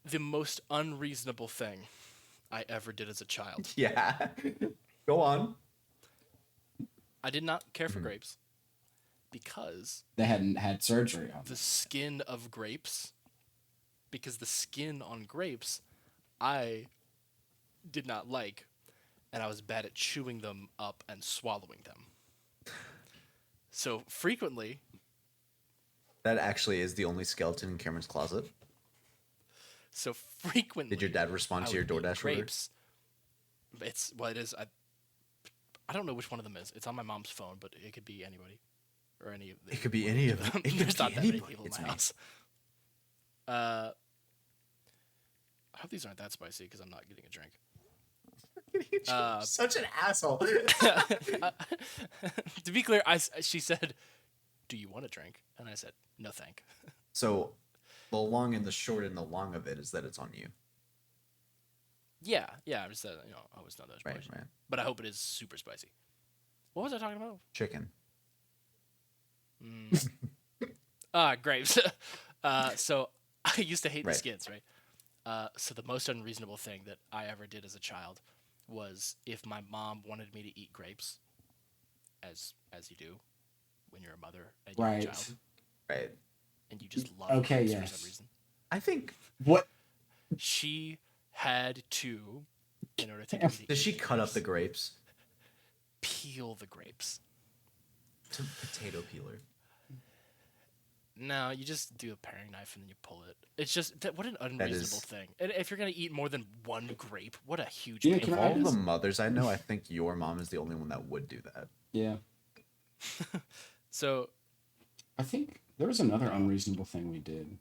The most unreasonable thing I ever did as a child. Yeah. Go on. I did not care Mm-hmm. for grapes because They hadn't had surgery on the them. skin of grapes, because the skin on grapes, I did not like, and I was bad at chewing them up and swallowing them. So frequently, That actually is the only skeleton in Cameron's closet. Did your dad respond I to your would eat DoorDash order? grapes. It is. I don't know which one of them is. It's on my mom's phone, but it could be anybody, or any of. It could be any of them. It could There's be not that many anybody. people in It's my me. house. I hope these aren't that spicy because I'm not getting a drink. Such an asshole. To be clear, she said, "Do you want a drink?" And I said, "No, thank." So, the long and the short and the long of it is that it's on you. Yeah, I just said, I always know those Right, spicy. right. But I hope it is super spicy. What was I talking about? Chicken. Grapes. So I used to hate the Right. skids, right? So the most unreasonable thing that I ever did as a child was if my mom wanted me to eat grapes, as you do when you're a mother and you're a Right. child, Right. and you just love Okay, grapes for yes. some reason. I think. What? She had to, in order to get me to Does eat she the cut up the grapes, grapes? peel the grapes. To potato peeler. No, you just do a paring knife and then you pull it. It's just what an unreasonable is- thing. And if you're gonna eat more than one grape, what a huge. Yeah, pain can Of I all the ask- mothers I know, I think your mom is the only one that would do that. Yeah. So I think there was another unreasonable thing we did.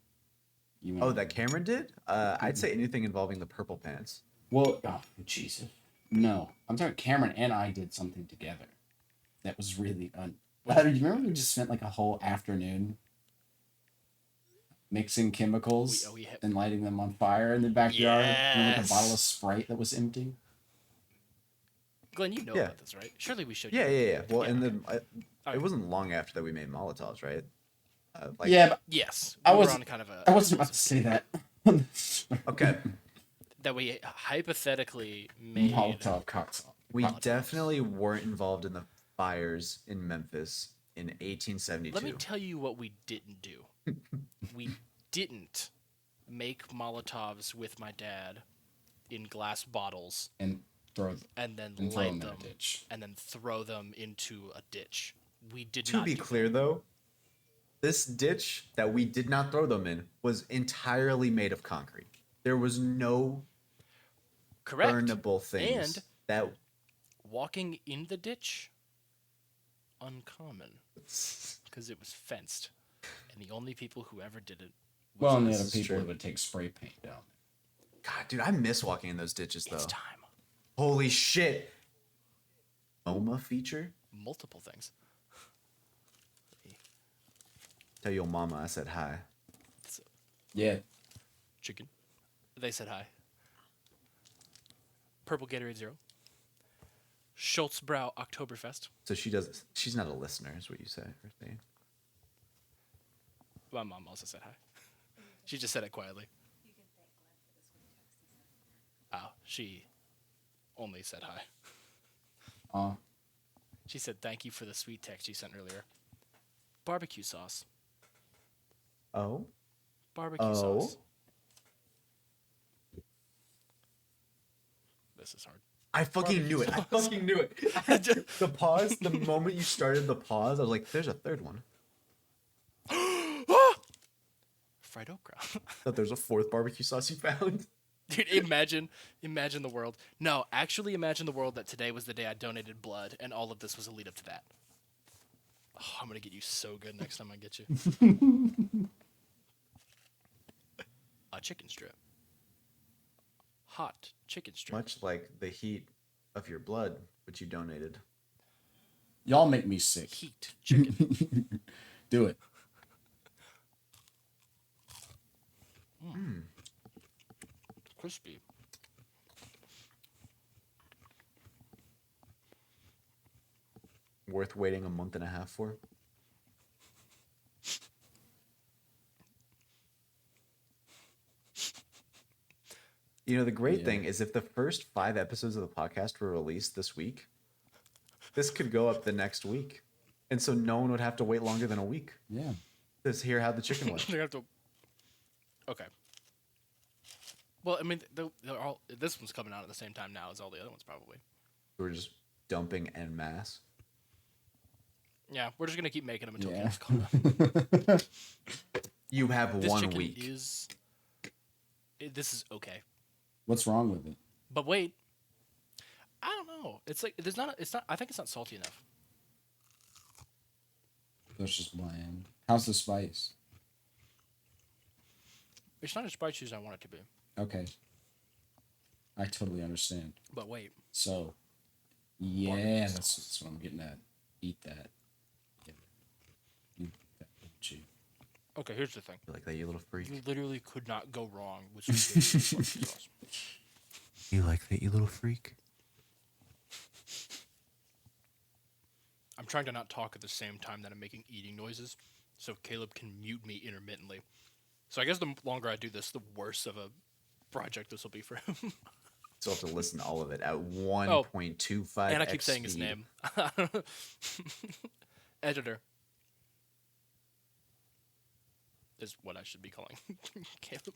You and Oh, I. that Cameron did? I'd say anything involving the purple pants. Well, oh, Jesus. No. I'm talking Cameron and I did something together. That was really do you remember we just spent like a whole afternoon mixing chemicals We hit- and lighting them on fire in the backyard? And with a bottle of Yes. Sprite that was empty? Glenn, you know Yeah. about this, right? Surely we showed Yeah, you. yeah, yeah. Well, Yeah, and okay. then Alright. it wasn't long after that we made Molotovs, right? Yeah, but Yes, I we were was- on kind of a. I wasn't about to say that. Okay. That we hypothetically made. Molotov cocktail. We Molotovs. definitely weren't involved in the fires in Memphis in 1872. Let me tell you what we didn't do. We didn't make Molotovs with my dad in glass bottles And throw and then and throw light them in them a ditch. and then throw them into a ditch. We did To not. be do clear, though, this ditch that we did not throw them in was entirely made of concrete. There was no correct. burnable things And that. walking in the ditch, uncommon, because it was fenced, and the only people who ever did it. Well, and the This other is people true. would take spray paint down. God, dude, I miss walking in those ditches though. It's time. Holy shit! MoMA feature? Multiple things. Tell your mama I said hi. Yeah. Chicken. They said hi. Purple Gatorade Zero. Schultzbrow Oktoberfest. So she's not a listener, is what you say. Or saying. My mom also said hi. She just said it quietly. Oh, she only said hi. She said thank you for the sweet text you sent earlier. Barbecue sauce. Oh? Barbecue Oh? sauce. This is hard. I fucking knew it. I fucking knew it. The pause, the moment you started the pause, I was like, there's a third one. Fried okra. That there's a fourth barbecue sauce you found. Dude, imagine the world. No, actually imagine the world that today was the day I donated blood and all of this was a lead up to that. Oh, I'm going to get you so good next time I get you. A chicken strip. Hot chicken strip. Much like the heat of your blood, which you donated. Y'all make me sick. Heat chicken. Do it. Crispy. Worth waiting a month and a half for. You know, the great Yeah. thing is if the first 5 episodes of the podcast were released this week, this could go up the next week. And so no one would have to wait longer than a week Yeah. to hear how the chicken went. They have to. Okay. Well, I mean, they're all. This one's coming out at the same time now as all the other ones, probably. We're just dumping en masse. Yeah, we're just gonna keep making them until Yeah. Kenneth comes. You have This 1 chicken week. is. This is okay, What's wrong with it? but wait. I don't know. It's like there's not. It's not. I think it's not salty enough. It's just bland. How's the spice? It's not as spicy as I want it to be. Okay. I totally understand. But wait. So, yeah, that's what I'm getting at. Eat that. Gee. Okay, here's the thing. You like that, you little freak? You literally could not go wrong with some good barbecue sauce. You like that, you little freak? I'm trying to not talk at the same time that I'm making eating noises, so Caleb can mute me intermittently. So I guess the longer I do this, the worse of a project this will be for him. So have to listen to all of it at 1.25. And I keep saying his name. Editor. Is what I should be calling Caleb.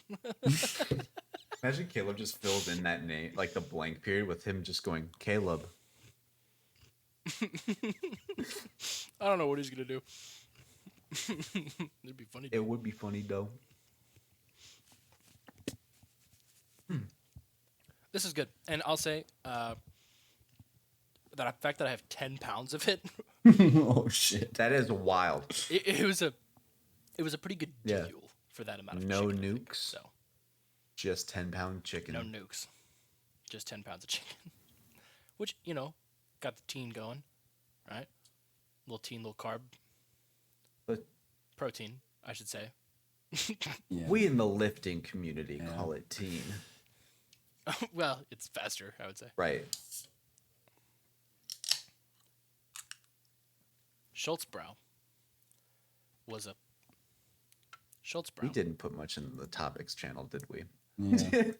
Imagine Caleb just filled in that name, like the blank period, with him just going Caleb. I don't know what he's gonna do. It'd be funny. It would be funny though. This is good, and I'll say that the fact that I have 10 pounds of it, Oh shit. That is wild. it was a pretty good deal Yeah. for that amount of No chicken, I think. nukes? So Just 10-pound chicken. no nukes, just 10 pounds of chicken, which got the teen going, right? Little teen, little carb, But protein, I should say. Yeah. we in the lifting community call it teen. Well, it's faster, I would say. Right. Schultzbrow was a Schultzbrow. We didn't put much in the topics channel, did we? Yeah.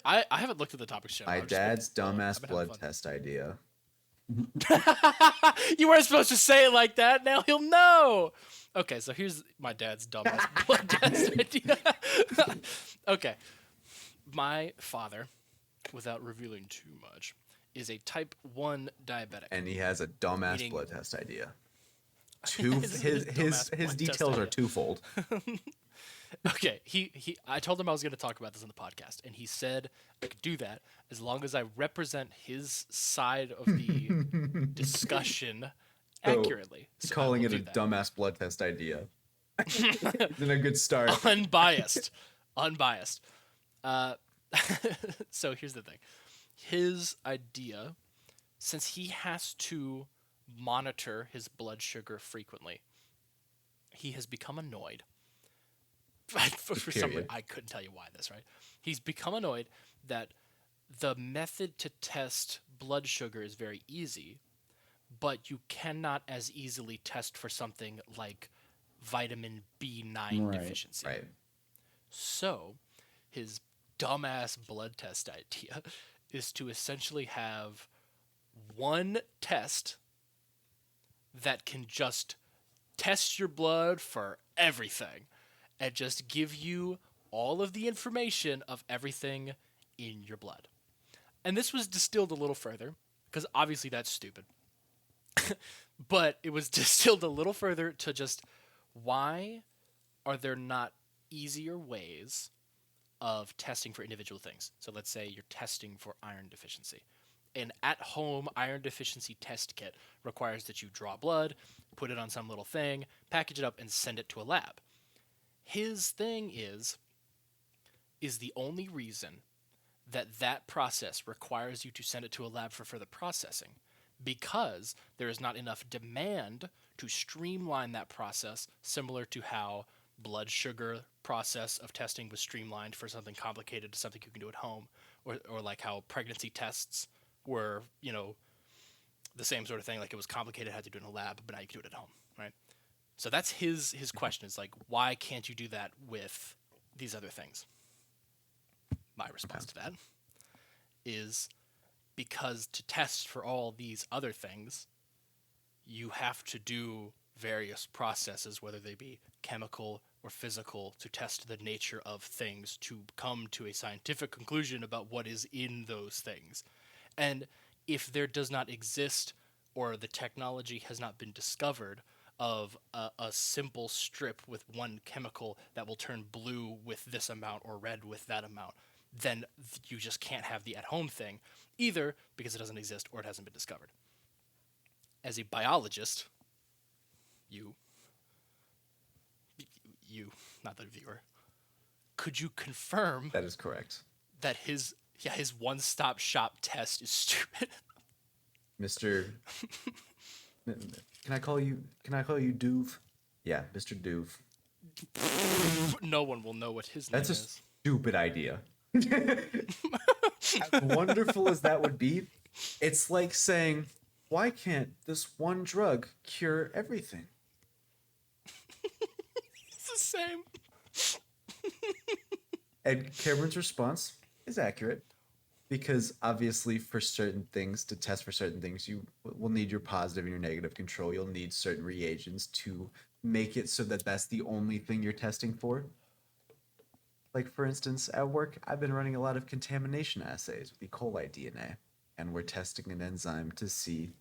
I haven't looked at the topics channel. My I've just dad's been- dumbass I've been blood having fun. test idea. You weren't supposed to say it like that. Now he'll know. Okay, so here's my dad's dumbass blood test idea. Okay, my father, without revealing too much, is a type 1 diabetic. And he has a dumbass Eating- blood test idea. His His dumbass blood test details are idea. twofold. Okay, I told him I was going to talk about this on the podcast, and he said I could do that as long as I represent his side of the discussion So, accurately. So I Calling will it a do that. dumbass blood test idea. Then a good start. Unbiased. So here's the thing. His idea, since he has to monitor his blood sugar frequently, he has become annoyed. For some reason, Period. I couldn't tell you why this, right? He's become annoyed that the method to test blood sugar is very easy, but you cannot as easily test for something like vitamin B9 Right. deficiency. Right. So, his dumbass blood test idea is to essentially have one test that can just test your blood for everything and just give you all of the information of everything in your blood. And this was distilled a little further, because obviously that's stupid. But it was distilled a little further to just, why are there not easier ways of testing for individual things? So let's say you're testing for iron deficiency. An at-home iron deficiency test kit requires that you draw blood, put it on some little thing, package it up, and send it to a lab. His thing is the only reason that process requires you to send it to a lab for further processing, because there is not enough demand to streamline that process, similar to how blood sugar process of testing was streamlined for something complicated to something you can do at home, or like how pregnancy tests were, the same sort of thing. Like, it was complicated, had to do it in a lab, but now you can do it at home, right? So that's his question, is like, why can't you do that with these other things? My response to that is because to test for all these other things, you have to do various processes, whether they be chemical or physical, to test the nature of things to come to a scientific conclusion about what is in those things. And if there does not exist, or the technology has not been discovered, of a simple strip with one chemical that will turn blue with this amount or red with that amount, then you just can't have the at-home thing, either because it doesn't exist or it hasn't been discovered. As a biologist, you, not the viewer, could you confirm That is correct. that his one-stop shop test is stupid? Mr. Can I call you Duve? Yeah, Mr. Duve. No one will know what his That's a name is. stupid idea. As wonderful as that would be, it's like saying, why can't this one drug cure everything? It's the same. And Cameron's response is accurate because obviously for certain things, to test for certain things, you will need your positive and your negative control. You'll need certain reagents to make it so that that's the only thing you're testing for. Like for instance, at work, I've been running a lot of contamination assays with E. coli DNA, and we're testing an enzyme to see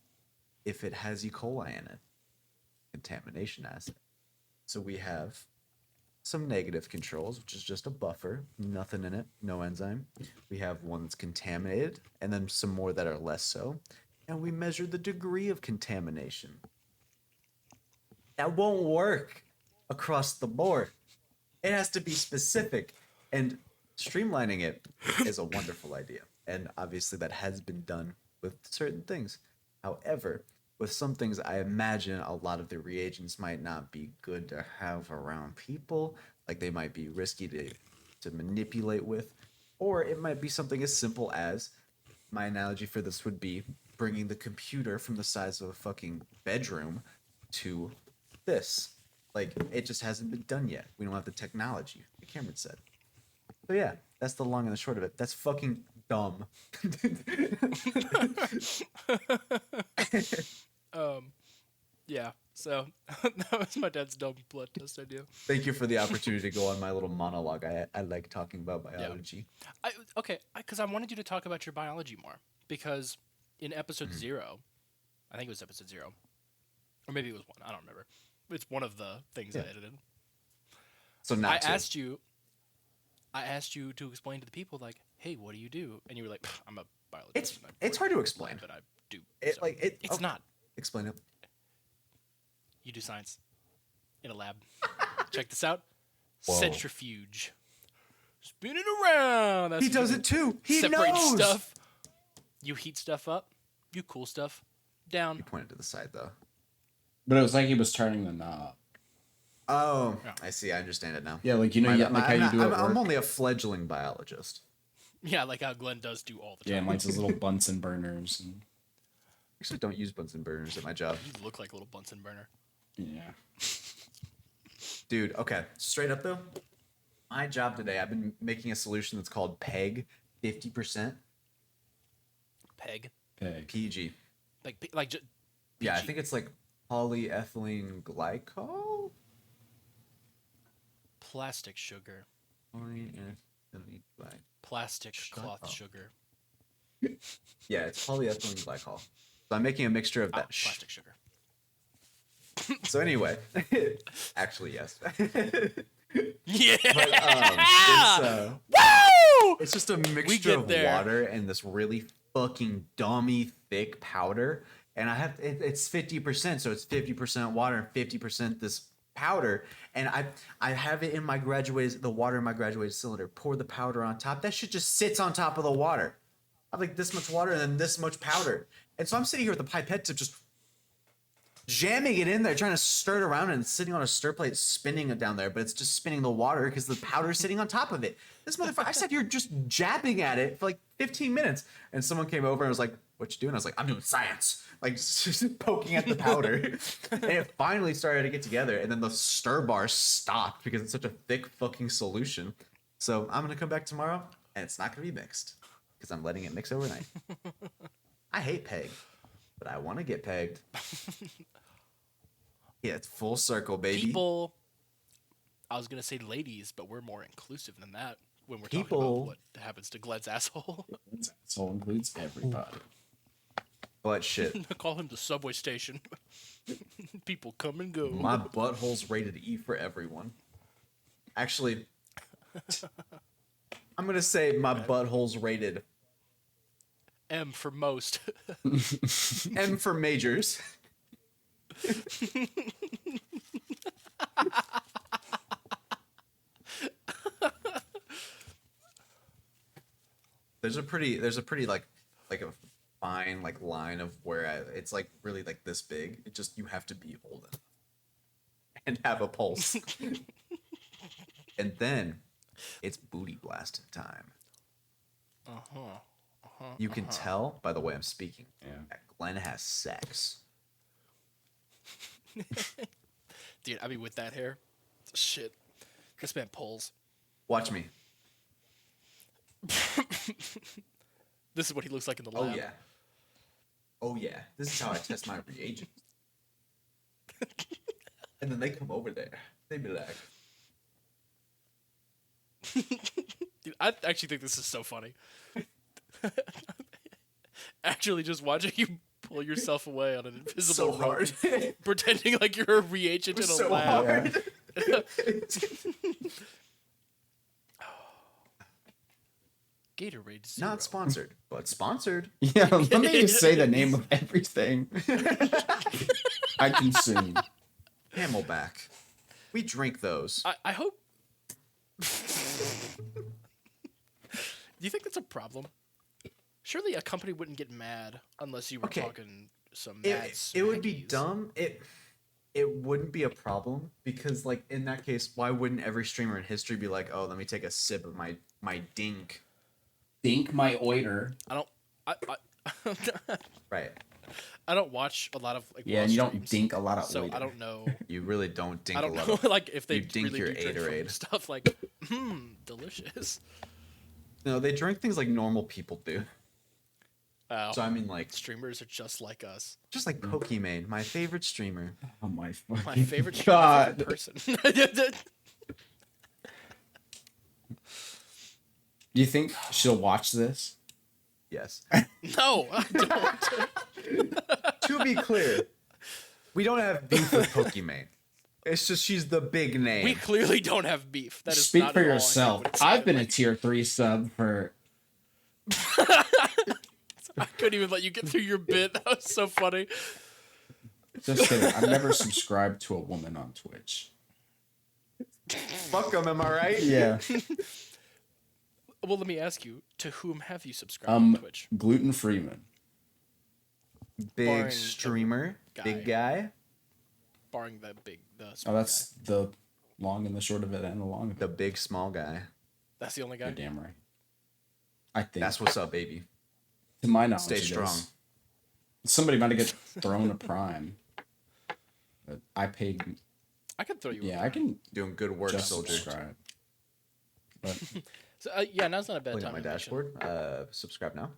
if it has E. coli in it. Contamination assay. So we have some negative controls, which is just a buffer, nothing in it, no enzyme. We have one that's contaminated, and then some more that are less so. And we measure the degree of contamination. That won't work across the board. It has to be specific, and streamlining it is a wonderful idea. And obviously, that has been done with certain things. However, with some things, I imagine a lot of the reagents might not be good to have around people. Like they might be risky to manipulate with. Or it might be something as simple as, my analogy for this would be bringing the computer from the size of a fucking bedroom to this. Like, it just hasn't been done yet. We don't have the technology, like Cameron said. So yeah, that's the long and the short of it. That's fucking dumb. Yeah. So that was my dad's dumb blood test idea. Thank you for the opportunity to go on my little monologue. I like talking about biology. Because I wanted you to talk about your biology more. Because in episode 0, I think it was episode 0, or maybe it was 1. I don't remember. It's one of the things I edited. So not I to. asked you to explain to the people, like, hey, what do you do? And you were like, I'm a biologist. It's hard to explain. But I do. It so. like it. It's not. Explain it. You do science in a lab. Check this out. Whoa. Centrifuge. Spin it around. That's He what does you it too. He separate knows. stuff. You heat stuff up. You cool stuff down. He pointed to the side though. But it was like he was turning the knob. Oh, Yeah. I see. I understand it now. Yeah, like you know, My bad. like how I'm you not- do it. I'm only a fledgling biologist. Yeah, like how Glenn does do all the Yeah, time. and like those little Bunsen burners. And, Actually, don't use Bunsen burners at my job, You look like a little Bunsen burner. yeah. dude. Okay, straight up though, my job today, I've been making a solution that's called PEG, 50% Peg. Okay. PG. Like just Yeah, I PG. think it's like polyethylene glycol. Plastic sugar. Polyethylene glycol. Plastic Shut cloth up. sugar. Yeah, it's polyethylene glycol. So I'm making a mixture of that. Plastic sugar. So anyway, actually yes. Yeah. It's just a mixture get of there. water and this really fucking dummy thick powder. And it's 50%, so it's 50% water and 50% this powder. And I have it in my the water in my graduated cylinder. Pour the powder on top. That shit just sits on top of the water. I have like this much water and then this much powder. And so I'm sitting here with a pipette tip just jamming it in there, trying to stir it around, and it's sitting on a stir plate, spinning it down there, but it's just spinning the water because the powder's sitting on top of it. This motherfucker, I sat here just jabbing at it for like 15 minutes, and someone came over and was like, "What you doing?" I was like, "I'm doing science," like just poking at the powder. And it finally started to get together, and then the stir bar stopped because it's such a thick fucking solution. So I'm gonna come back tomorrow, and it's not gonna be mixed because I'm letting it mix overnight. I hate PEG, but I want to get pegged. Yeah, it's full circle, baby. People, I was gonna say ladies, but we're more inclusive than that when we're talking People- about what happens to Glenn's asshole. So includes everybody. But shit, Call him the subway station. People come and go. my butthole's rated E for everyone. Actually, I'm gonna say my butthole's rated M for most. M for majors. There's a pretty like a fine like line of where it's like really like this big. It just, you have to be old enough and have a pulse. And then it's booty blasting time. You can tell by the way I'm speaking that Glenn has sex. Dude, I mean, with that hair, shit, this man pulls. Watch me. This is what he looks like in the lab. Oh yeah. Oh yeah. This is how I test my reagents. And then they come over there. They be like, Dude, I actually think this is so funny. Actually, just watching you pull yourself away on an invisible so rope, hard. pretending like you're a reagent in a so lab. hard. Gatorade Zero. Not sponsored, but sponsored. Yeah, let me just say the name of everything I consume. Camelback. We drink those. I hope. Do you think that's a problem? Surely a company wouldn't get mad unless you were Okay. talking some mad It would be smackies. dumb. It wouldn't be a problem because, like, in that case, why wouldn't every streamer in history be like, "Oh, let me take a sip of my dink." Dink my oiter. I don't. Right. I don't watch a lot of like. Yeah, Raw and you don't streams, dink a lot of so oiter. I don't know. You really don't dink I a don't lot know of. like if they you dink really your do drink from Gatorade. stuff like delicious. No, they drink things like normal people do. Oh, So I mean, like, streamers are just like us. just like Pokimane, my favorite streamer. Oh my My fucking favorite streamer God. person. Do you think she'll watch this? Yes. No, I don't. To be clear, we don't have beef with Pokimane. It's just she's the big name. We clearly don't have beef. That is Speak not for at all, I yourself. think, what it I've been a sounded tier 3 sub for. like. I couldn't even let you get through your bit. That was so funny. Just kidding. I've never subscribed to a woman on Twitch. Fuck them, am I right? Yeah. Well, let me ask you: to whom have you subscribed on Twitch? Gluten Freeman. Big Barring the streamer, guy. big guy, Barring the Oh, small that's guy. the long and the short of it and the long of the it. big small guy. That's the only guy. You're damn right. I think. That's what's up, baby. to my knowledge. Stay it is. strong. Somebody might get thrown a prime. But I paid. I could throw you. Yeah, a I can Doing good work, just soldier. subscribe. But So, yeah, now's not a bad Look time. at my to mention- dashboard. Subscribe now.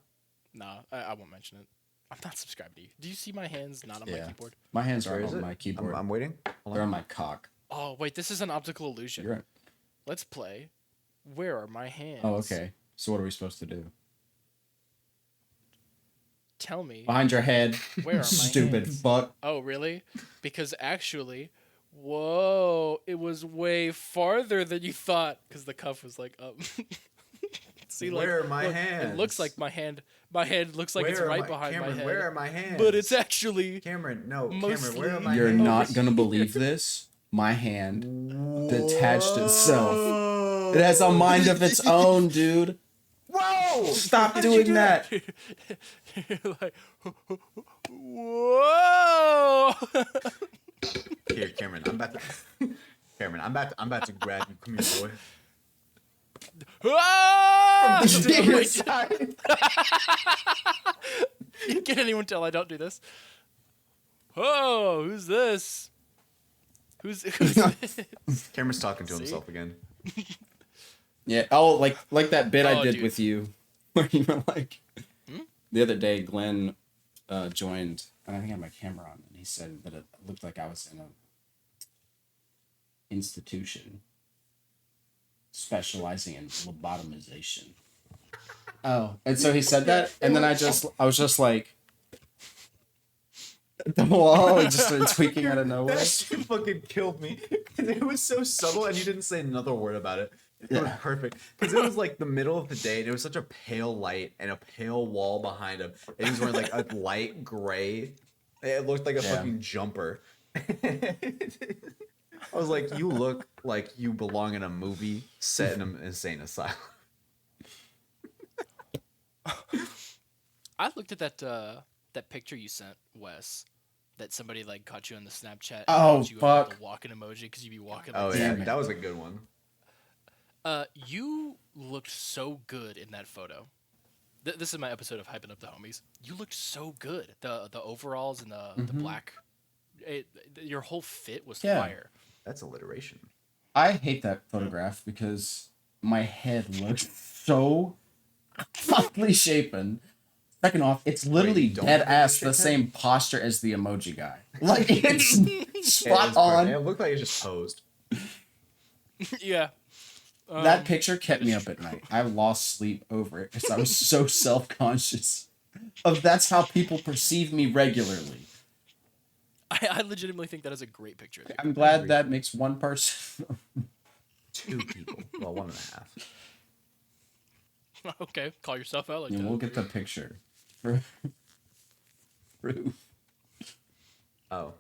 No, I won't mention it. I'm not subscribed to you. Do you see my hands not on my Yeah. keyboard? my hands Where aren't is on it? my keyboard. I'm waiting. Hold They're on. on my cock. Oh wait, this is an optical illusion. You're right. Let's play. Where are my hands? Oh, okay. So what are we supposed to do? Tell me. Behind your head. Where are my Stupid hands? fuck. Oh really? Because actually, whoa, it was way farther than you thought. Because the cuff was like up. See, like, Where are my look, hands? It looks like my hand. My hand looks like it's Where are right my- behind Cameron, my head. Where are my hands? But it's actually. Cameron. No, Cameron. mostly- Where are my You're hands? not gonna believe this. My hand detached itself. It has a mind of its own, dude. Whoa! Stop How did you doing do that. You're like, whoa! Here, Cameron. I'm about to. Cameron, I'm about to grab you. Come here, boy. Ah! Your Wait, side. can anyone tell I don't do this? Oh, who's this? Who's this? Cameron's talking to See? himself again. Yeah. Oh, like that bit I Oh, did dude. with you, where you were like, Hmm? the other day, Glenn joined, and I think I had my camera on, and he said that it looked like I was in a institution specializing in lobotomization. Oh, and so he said that, and then I was just like, the wall just started tweaking out of nowhere. That shit fucking killed me. 'Cause it was so subtle and you didn't say another word about it. It was Yeah. perfect. Because it was like the middle of the day and it was such a pale light and a pale wall behind him. And he was wearing like a light gray. It looked like a Yeah. fucking jumper. I was like, you look like you belong in a movie set in an insane asylum. I looked at that picture you sent, Wes. That somebody like caught you on the Snapchat. And Oh, put you up with fuck. the walking emoji because you be walking. Oh Like yeah, Damn it. that was a good one. You looked so good in that photo. This is my episode of Hyping Up the Homies. You looked so good. The overalls and the black. Your whole fit was Yeah. fire. That's alliteration. I hate that photograph because my head looks so fuckly shapen. Second off, it's literally you don't dead have a ass shit the head? same posture as the emoji guy. Like it's It spot is on. perfect. It looked like it just posed. Yeah. That picture kept me up at night. I lost sleep over it because I was so self-conscious of that's how people perceive me regularly. I legitimately think that is a great picture. Of you. I'm glad that makes one person. 2 people. Well, 1.5. Okay, call yourself out like And that. we'll get the picture. For proof. Oh.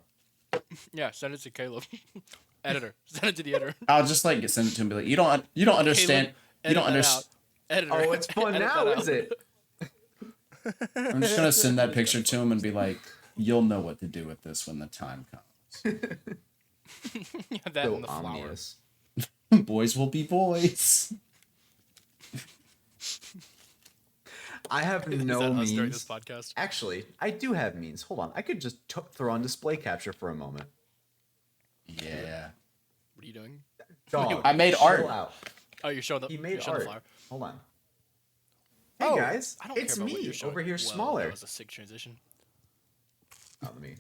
Yeah, send it to Caleb. Editor, send it to the editor. I'll just like send it to him and be like, you don't understand. You don't understand. Editor. Oh, it's fun edit now, that is out. it? I'm just gonna send that picture to him and be like, you'll know what to do with this when the time comes. Yeah, that So and the flower. ominous. Boys will be boys. I have Is no that us during means. this podcast? Actually, I do have means. Hold on. I could just throw on display capture for a moment. Yeah. What are you doing? Dog, I made chill art. out. Oh, you're showing the. He you're made showing the art. flower. Hold on. Hey Oh, guys, I don't it's care about what me you're showing. over here, Whoa, smaller. That was a sick transition. Oh, let me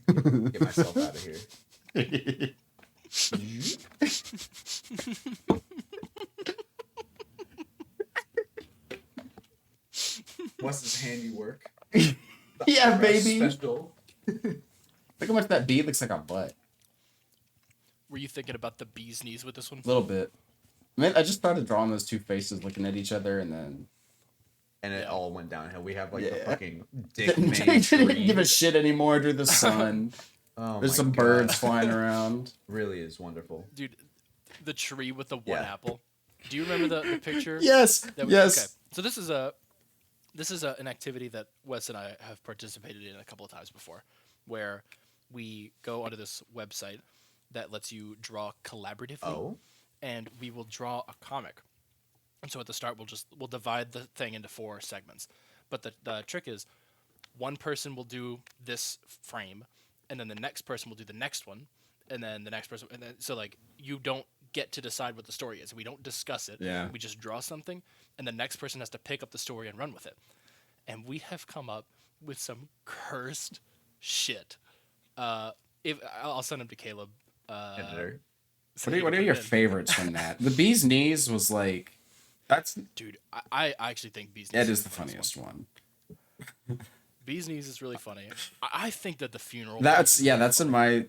get myself out of here. What's his handiwork? Yeah, Press baby. Special. Look how much that bee looks like a butt. Were you thinking about the bee's knees with this one? A little bit. Man, I just started drawing those 2 faces looking at each other and then And it Yeah. all went downhill. We have like the Yeah. fucking dick didn't man give a tree. shit anymore to the sun. Oh There's my some God. birds flying around. Really is wonderful. Dude, the tree with the one Yeah. apple. Do you remember the picture? Yes. Yes. Okay. So this is an activity that Wes and I have participated in a couple of times before, where we go onto this website that lets you draw collaboratively, Oh, and we will draw a comic. And so at the start, we'll divide the thing into 4 segments. But the trick is, one person will do this frame, and then the next person will do the next one, and then the next person, and then so like you don't get to decide what the story is. We don't discuss it. Yeah. We just draw something, and the next person has to pick up the story and run with it. And we have come up with some cursed shit. If I'll send them to Caleb. editor. so What he are can your put it in. favorites from that? The bee's knees was like, that's Dude, I actually think Bee's Knees that is the funniest funniest one. one. Bee's Knees is really funny. I think that the funeral. That's that's in my.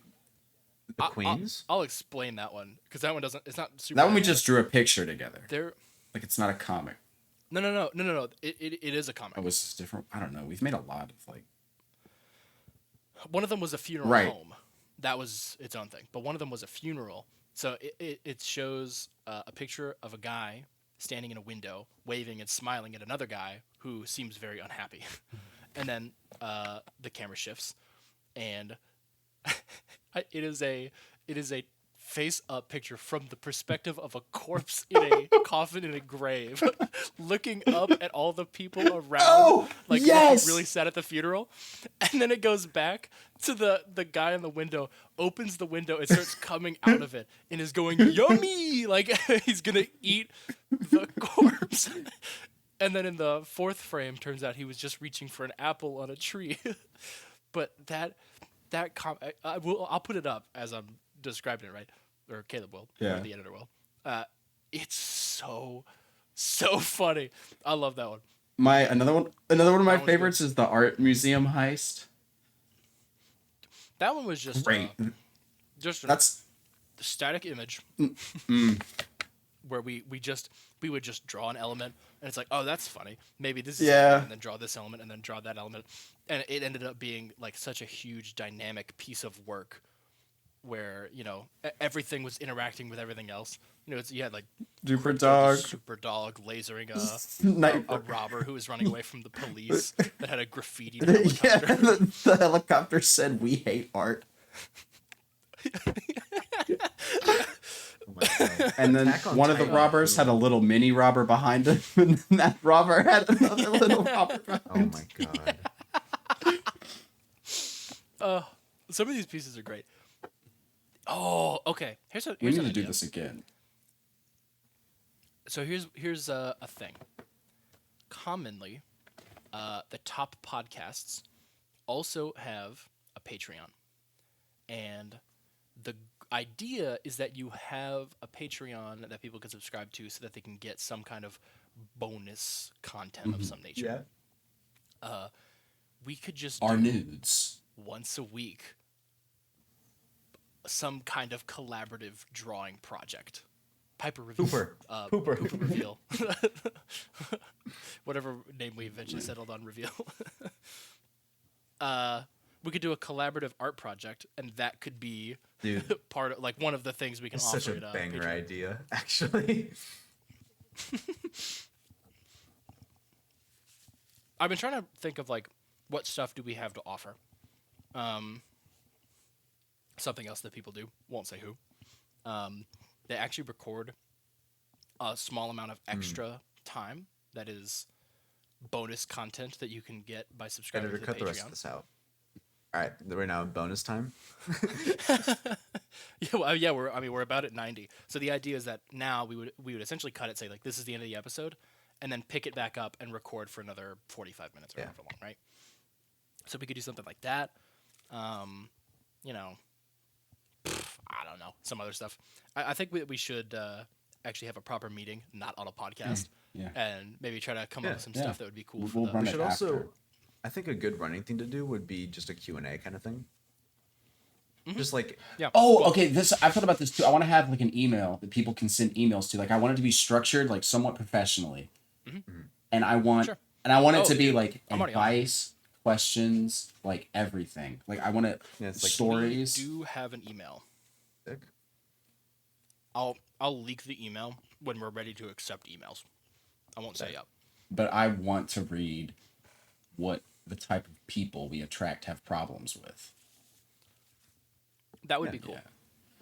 The Queens. I'll explain that one because that one doesn't. It's not super. That one we just drew a picture together. There. Like it's not a comic. No. It is a comic. It was just different. I don't know. We've made a lot of like. One of them was a funeral Right. home. That was its own thing. But one of them was a funeral. So it shows a picture of a guy standing in a window, waving and smiling at another guy who seems very unhappy. And then the camera shifts, and it is a face-up picture from the perspective of a corpse in a coffin in a grave, looking up at all the people around, Oh, like yes! looking really sad at the funeral. And then it goes back to the guy in the window, opens the window, and starts coming out of it, and is going yummy, like he's gonna eat the corpse. And then in the 4th frame, turns out he was just reaching for an apple on a tree. But I'll put it up as I'm describing it, right? Or Caleb will, Yeah. or the editor will. It's so funny. I love that one. Another one of my That one's favorites is the art museum heist. That one was just Great. just That's a static image where we would just draw an element, and it's like, oh, that's funny. Maybe this is Yeah. funny, and then draw this element, and then draw that element, and it ended up being like such a huge dynamic piece of work, where everything was interacting with everything else. You had like Duper the Dog. super dog lasering Sniper. a robber who was running away from the police that had a graffiti Yeah, helicopter. the helicopter said, "We hate art." Oh my god. And then Attack on one of the Titan. robbers had a little mini robber behind him, and then that robber had another little robber behind Oh him. my god. Some of these pieces are great. Oh, okay. Here's We an need to do idea. this again. So here's a thing. Commonly, the top podcasts also have a Patreon, and the idea is that you have a Patreon that people can subscribe to, so that they can get some kind of bonus content of some nature. We could just Our do nudes. once a week some kind of collaborative drawing project. Piper reveal. Pooper. Pooper reveal. Whatever name we eventually settled on, reveal. We could do a collaborative art project, and that could be Dude, part of, like, one of the things we can it's offer such a at banger Patreon. idea, actually. I've been trying to think of, like, what stuff do we have to offer. Something else that people do, won't say who. They actually record a small amount of extra time that is bonus content that you can get by subscribing Editor, to the cut the rest of Patreon. this out. All right, we're now in bonus time. We're about at 90. So the idea is that now we would essentially cut it, say, like, this is the end of the episode, and then pick it back up and record for another 45 minutes or however long, right? So we could do something like that. You know, I don't know, some other stuff. I think we should actually have a proper meeting, not on a podcast, Yeah. and maybe try to come up with some Yeah. stuff that would be cool We'll for the... run We it should after. also, I think a good running thing to do would be just a Q&A kind of thing. Just like, Yeah. Oh, okay. I've thought about this too. I want to have like an email that people can send emails to. Like, I want it to be structured like somewhat professionally, and I want Sure. it to Oh, be dude, like I'm already on it. advice, questions, like everything. Like, I want it it's like stories. We do have an email. sick. I'll leak the email when we're ready to accept emails. I won't say up. But I want to read what the type of people we attract have problems with. That would be cool.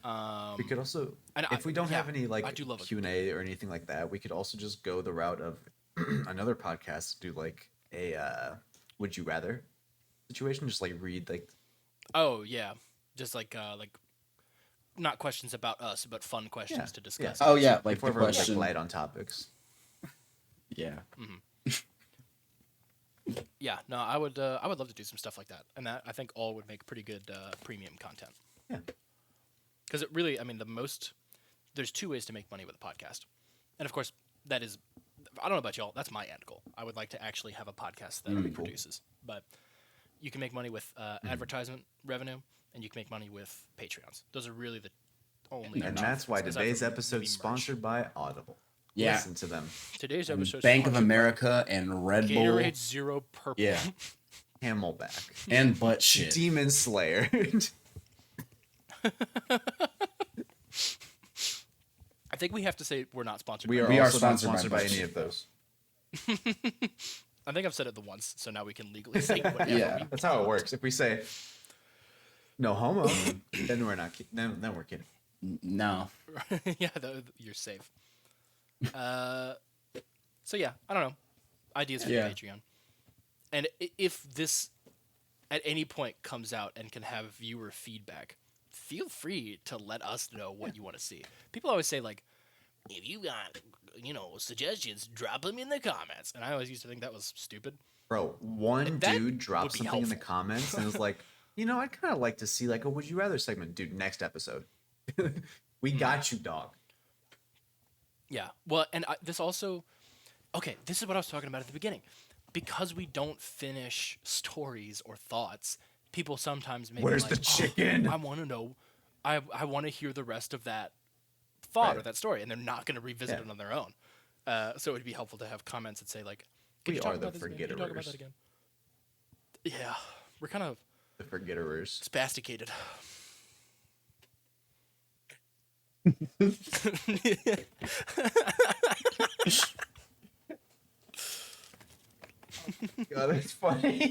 Yeah. We could also, and if we don't have any I like do love a Q&A or anything like that, we could also just go the route of another podcast, do like a would you rather situation, just like read like Oh yeah, just like not questions about us, but fun questions Yeah, to discuss. Oh yeah, like if the we're like question. light on topics. Yeah. Yeah, no, I would love to do some stuff like that, and that I think all would make pretty good premium content. Yeah. Because it really, I mean, there's two ways to make money with a podcast, and of course that is, I don't know about y'all, that's my end goal. I would like to actually have a podcast that produces, but you can make money with advertisement revenue, and you can make money with Patreons. Those are really the only. And two that's why aside today's from episode maybe is merch. sponsored by Audible. Yeah. Listen to them. Today's And episode. Bank of America and Red Bull Gatorade Zero Purple. Yeah. Camelback. and butt shit. Demon Slayer. I think we have to say we're not sponsored. We by are We are also not sponsored by sponsored by any Butt of those. I think I've said it the once, so now we can legally say whatever. Yeah. That's how it works. If we say no homo, then we're not then we're kidding. No. Yeah, you're safe. So yeah, I don't know. Ideas for Yeah. the Patreon. And if this at any point comes out and can have viewer feedback, feel free to let us know what you want to see. People always say, like, if you got, suggestions, drop them in the comments. And I always used to think that was stupid. Bro, one That dude would dropped be something in the helpful. comments and was like, I'd kind of like to see like a would you rather segment. Dude, next episode. We got you, dog. Yeah. Well, and this also, okay, this is what I was talking about at the beginning. Because we don't finish stories or thoughts, people sometimes may Where's be the like, chicken?" I want to know. I want to hear the rest of that thought or Right. that story, and they're not going to revisit Yeah. it on their own. So it would be helpful to have comments that say, like, We "Could you talk are the about this again? Could you talk about forgetterers. that again?" Yeah, we're kind of The forgetterers. spasticated. God, that's funny.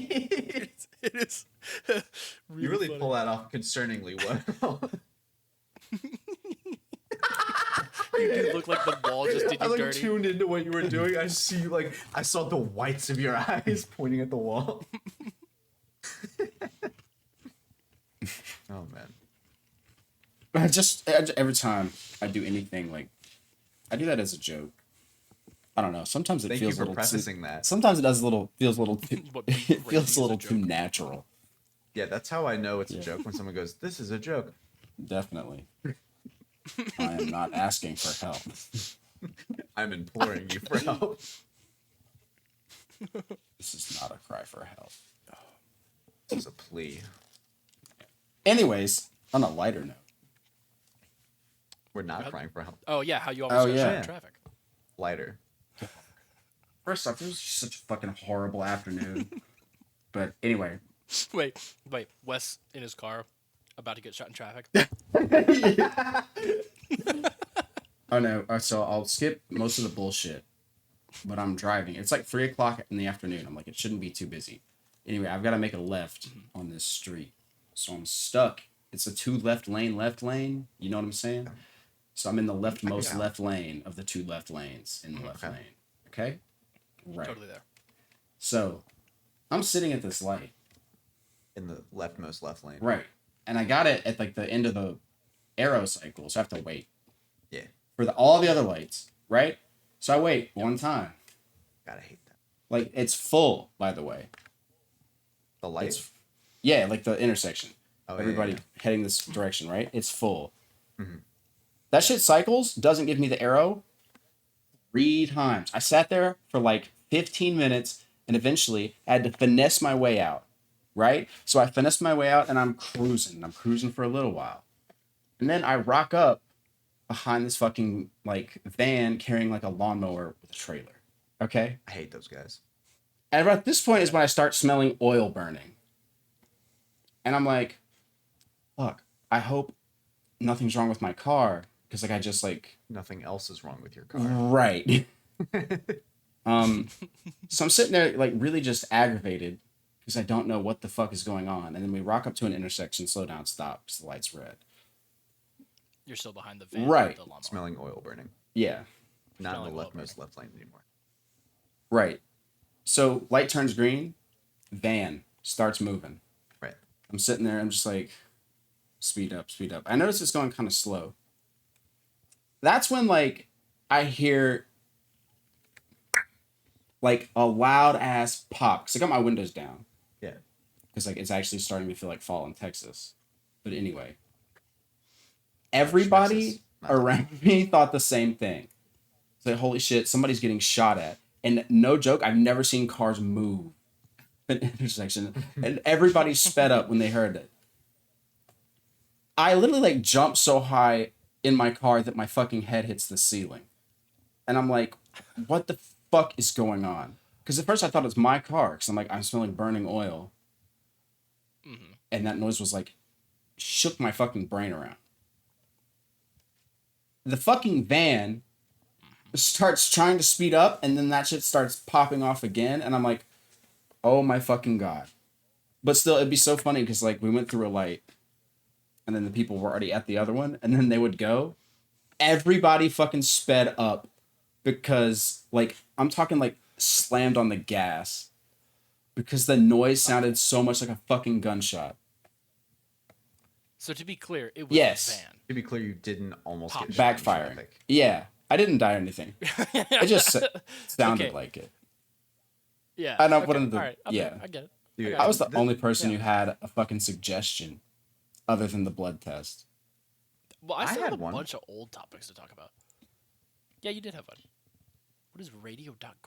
It is. You really funny. pull that off concerningly well. did I you like dirty. tuned into what you were doing. I see you like I saw the whites of your eyes pointing at the wall. Oh man. Every time I do anything, like I do that as a joke. I don't know. Sometimes it Thank you feels a for little prefacing too, that. Sometimes it feels a little too, What being it crazy feels is a a little too joke. natural. Yeah, that's how I know it's a joke when someone goes, "This is a joke." Definitely. I am not asking for help. I'm imploring you for help. This is not a cry for help. This is a plea. Anyways, on a lighter note. We're not crying for help. Oh yeah, how you Oh, almost got shot yeah. in traffic. Lighter. First off, it was just such a fucking horrible afternoon. But anyway. Wait. Wes in his car, about to get shot in traffic. Oh no, so I'll skip most of the bullshit. But I'm driving. It's like 3 o'clock in the afternoon. I'm like, it shouldn't be too busy. Anyway, I've got to make a left on this street. So I'm stuck. It's a 2 left lane. You know what I'm saying? So I'm in the leftmost left lane of the 2 left lanes in the left lane. Okay? Right. Totally there. So I'm sitting at this light. In the leftmost left lane. Right. And I got it at like the end of the arrow cycle. So I have to wait. Yeah. For all the other lights. Right? So I wait one time. Gotta hate that. Like, it's full, by the way. The light? It's, yeah, like the intersection. Oh, Everybody yeah. heading this direction, right? It's full. Mhm. That shit cycles, doesn't give me the arrow 3 times. I sat there for like 15 minutes and eventually I had to finesse my way out, right? So I finessed my way out and I'm cruising. I'm cruising for a little while. And then I rock up behind this fucking like van carrying like a lawnmower with a trailer. Okay? I hate those guys. And at this point is when I start smelling oil burning. And I'm like, fuck, I hope nothing's wrong with my car. Because like I just like Nothing else is wrong with your car. right. So I'm sitting there like really just aggravated because I don't know what the fuck is going on. And then we rock up to an intersection, slow down, stop, because the light's red. You're still behind the van. Right. With the lawnmower. Smelling oil burning. Yeah. Not in Smelling the oil leftmost left lane anymore. Right. So light turns green, van starts moving. Right. I'm sitting there, I'm just like, speed up, speed up. I notice it's going kind of slow. That's when like I hear like a loud ass pop. Cause I got my windows down. Yeah. Because like it's actually starting to feel like fall in Texas. But anyway. Everybody Not around me thought the same thing. It's like, holy shit, somebody's getting shot at. And no joke, I've never seen cars move at an intersection. And everybody sped up when they heard it. I literally like jumped so high in my car that my fucking head hits the ceiling. And I'm like, what the fuck is going on? Because at first I thought it was my car. Because I'm like, I'm smelling burning oil. Mm-hmm. And that noise was like, shook my fucking brain around. The fucking van starts trying to speed up, and then that shit starts popping off again, and I'm like, oh my fucking god. But still, it'd be so funny, because like, we went through a light, and then the people were already at the other one, and then they would go. Everybody fucking sped up, because, like, I'm talking, like, slammed on the gas, because the noise sounded so much like a fucking gunshot. So to be clear, it was Yes. a van. To be clear, you didn't almost Pop. get shot in Backfiring. traffic. Yeah, I didn't die or anything. It just sounded Okay. like it. Yeah. I know okay. one of the- All right. yeah. I get it. Dude, got I was the Th- only person yeah. who had a fucking suggestion other than the blood test. Well, I I still had have a one. bunch of old topics to talk about. Yeah, you did have one. What is radio.garden?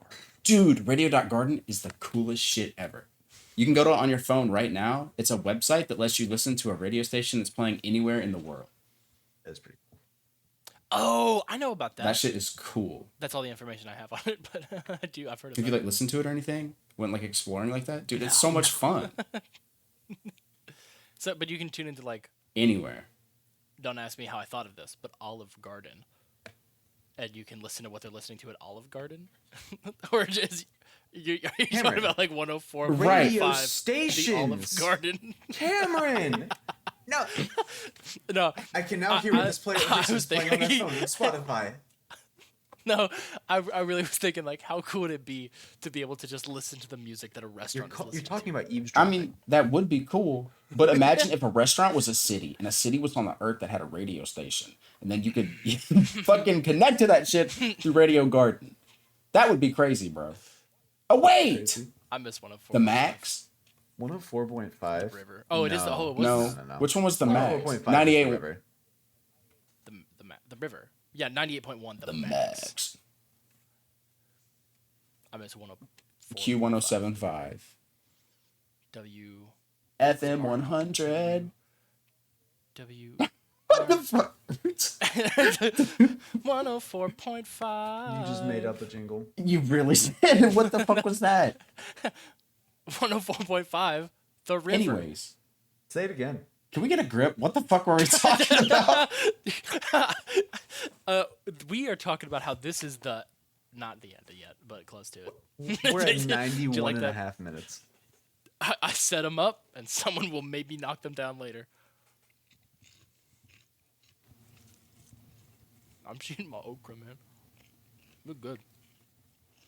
Dude, radio.garden is the coolest shit ever. You can go to it on your phone right now. It's a website that lets you listen to a radio station that's playing anywhere in the world. That's pretty cool. Oh, I know about that. That shit is cool. That's all the information I have on it, but I've heard of Have you that. like listened to it or anything? Went like exploring like that? Dude, it's so much fun. So, but you can tune into like, Anywhere. don't ask me how I thought of this, but Olive Garden. And you can listen to what they're listening to at Olive Garden. Or just, are you talking Cameron. about like 104, Right. Radio 105, the Olive stations. Garden? Cameron! No, No, I can now hear what this I this was is playing on my thinking- phone on Spotify. No, I really was thinking like, how cool would it be to be able to just listen to the music that a You're, restaurant is you're listening talking to? about I eavesdropping. mean, that would be cool. But imagine if a restaurant was a city and a city was on the earth that had a radio station. And then you could fucking connect to that shit through Radio Garden. That would be crazy, bro. Oh, wait! Crazy. I miss 104. The Max? 104.5. River. Oh, it is the. No. Oh, it was No. No. Which one was the Max? 104.5 is 98. the river. the river. Yeah, 98.1. The max. Max. I miss 104. Q1075. W. FM 100. W. What the fuck? 104.5. You just made up a jingle. You really said? What the fuck was that? 104.5. The river. Anyways, Say it again. can we get a grip? What the fuck were we talking about? We are talking about how this is the, not the end yet, but close to it. We're at Do you 91 like and a that? half minutes. I set them up, and someone will maybe knock them down later. I'm shooting my okra, man. Look good.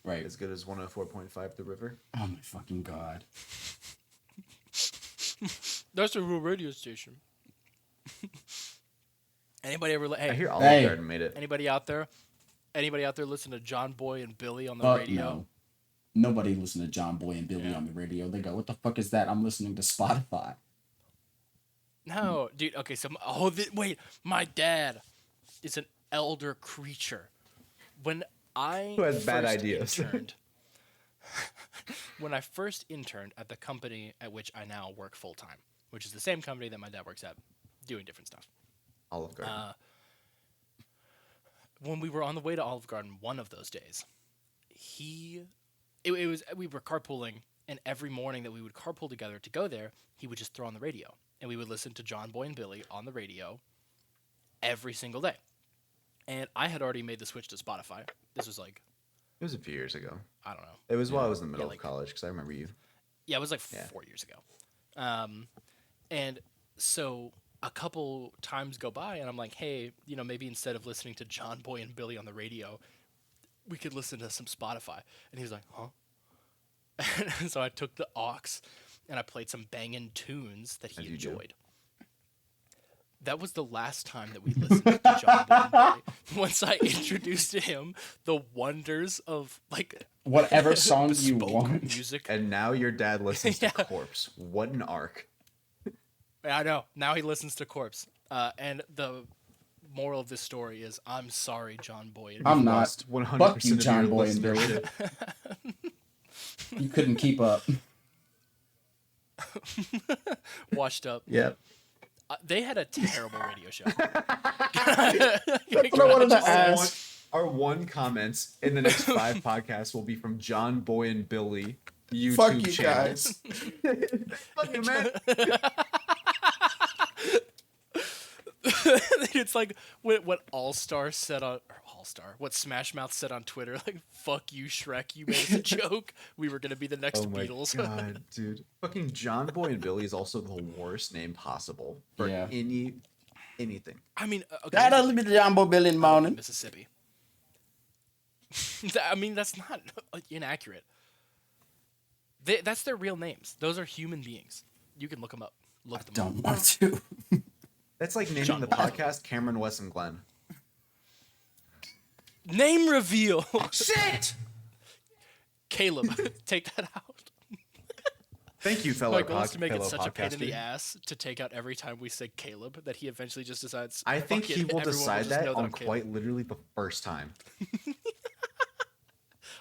Right. As good as 104.5 the river. Oh my fucking god. That's a real radio station. Anybody ever? I Hey, hear Olive Hey. Garden made it. anybody out there? Anybody out there listen to John Boy and Billy on the Fuck radio? no. Nobody listened to John Boy and Billy Yeah. on the radio. They go, what the fuck is that? I'm listening to Spotify. No, dude. Okay, so wait, my dad is an elder creature. When I Who has bad first ideas. interned, when I first interned at the company at which I now work full time, which is the same company that my dad works at, doing different stuff. Olive Garden. When we were on the way to Olive Garden one of those days, it was we were carpooling, and every morning that we would carpool together to go there, he would just throw on the radio, and we would listen to John Boy and Billy on the radio every single day. And I had already made the switch to Spotify. This was like, it was a few years ago. I don't know. It was while I was in the middle like- of college because I remember you. Yeah, it was like Yeah. 4 years ago. And so a couple times go by, and I'm like, hey, maybe instead of listening to John Boy and Billy on the radio, we could listen to some Spotify. And he was like, huh? And so I took the aux, and I played some banging tunes that As he you do. enjoyed. That was the last time that we listened to John Boy and Billy. Once I introduced to him the wonders of like Whatever song you bespoke want. music. And now your dad listens Yeah. to Corpse. What an arc. I know. Now he listens to Corpse. And the moral of this story is, I'm sorry, John Boyd. I'm not. Lost 100% Fuck you, of John your Boy and Billy. listenership. You couldn't keep up. Washed up. Yep. They had a terrible radio show. I wanted to ask. Our one comments in the next 5 podcasts will be from John Boy and Billy YouTube Fuck you channels. guys. Fuck you, man. It's like what All Star said on what Smash Mouth said on Twitter, like "fuck you, Shrek, you made us a joke. We were gonna be the next Oh my Beatles." god, dude. Fucking John Boy and Billy is also the worst name possible for Yeah. anything. I mean, okay, That doesn't be the John Boy Billy in the morning. Mississippi. I mean, that's not inaccurate. That's their real names. Those are human beings. You can look them up. Look them up. Don't want to. That's like naming John the Boy. podcast Cameron, Wes, and Glenn. Name reveal. Shit! Caleb, take that out. Thank you, fellow My goal is to make it fellow such a pain in the podcaster. ass to take out every time we say Caleb that he eventually just decides. I think "Fuck he it, will everyone decide just that know on I'm Caleb." quite literally the first time.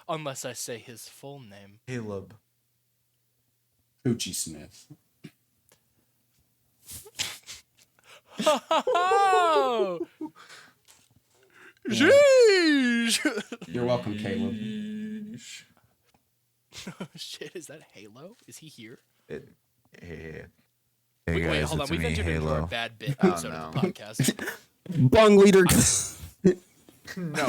Unless I say his full name. Caleb. Poochie Smith. Oh! Sheesh! You're welcome, Caleb. Shit, is that Halo? Is he here? Hey, hey, Wait, guys, hold on. it's We've me, entered into our Halo. bad bit Oh, episode of the no. podcast. Bung leader. No.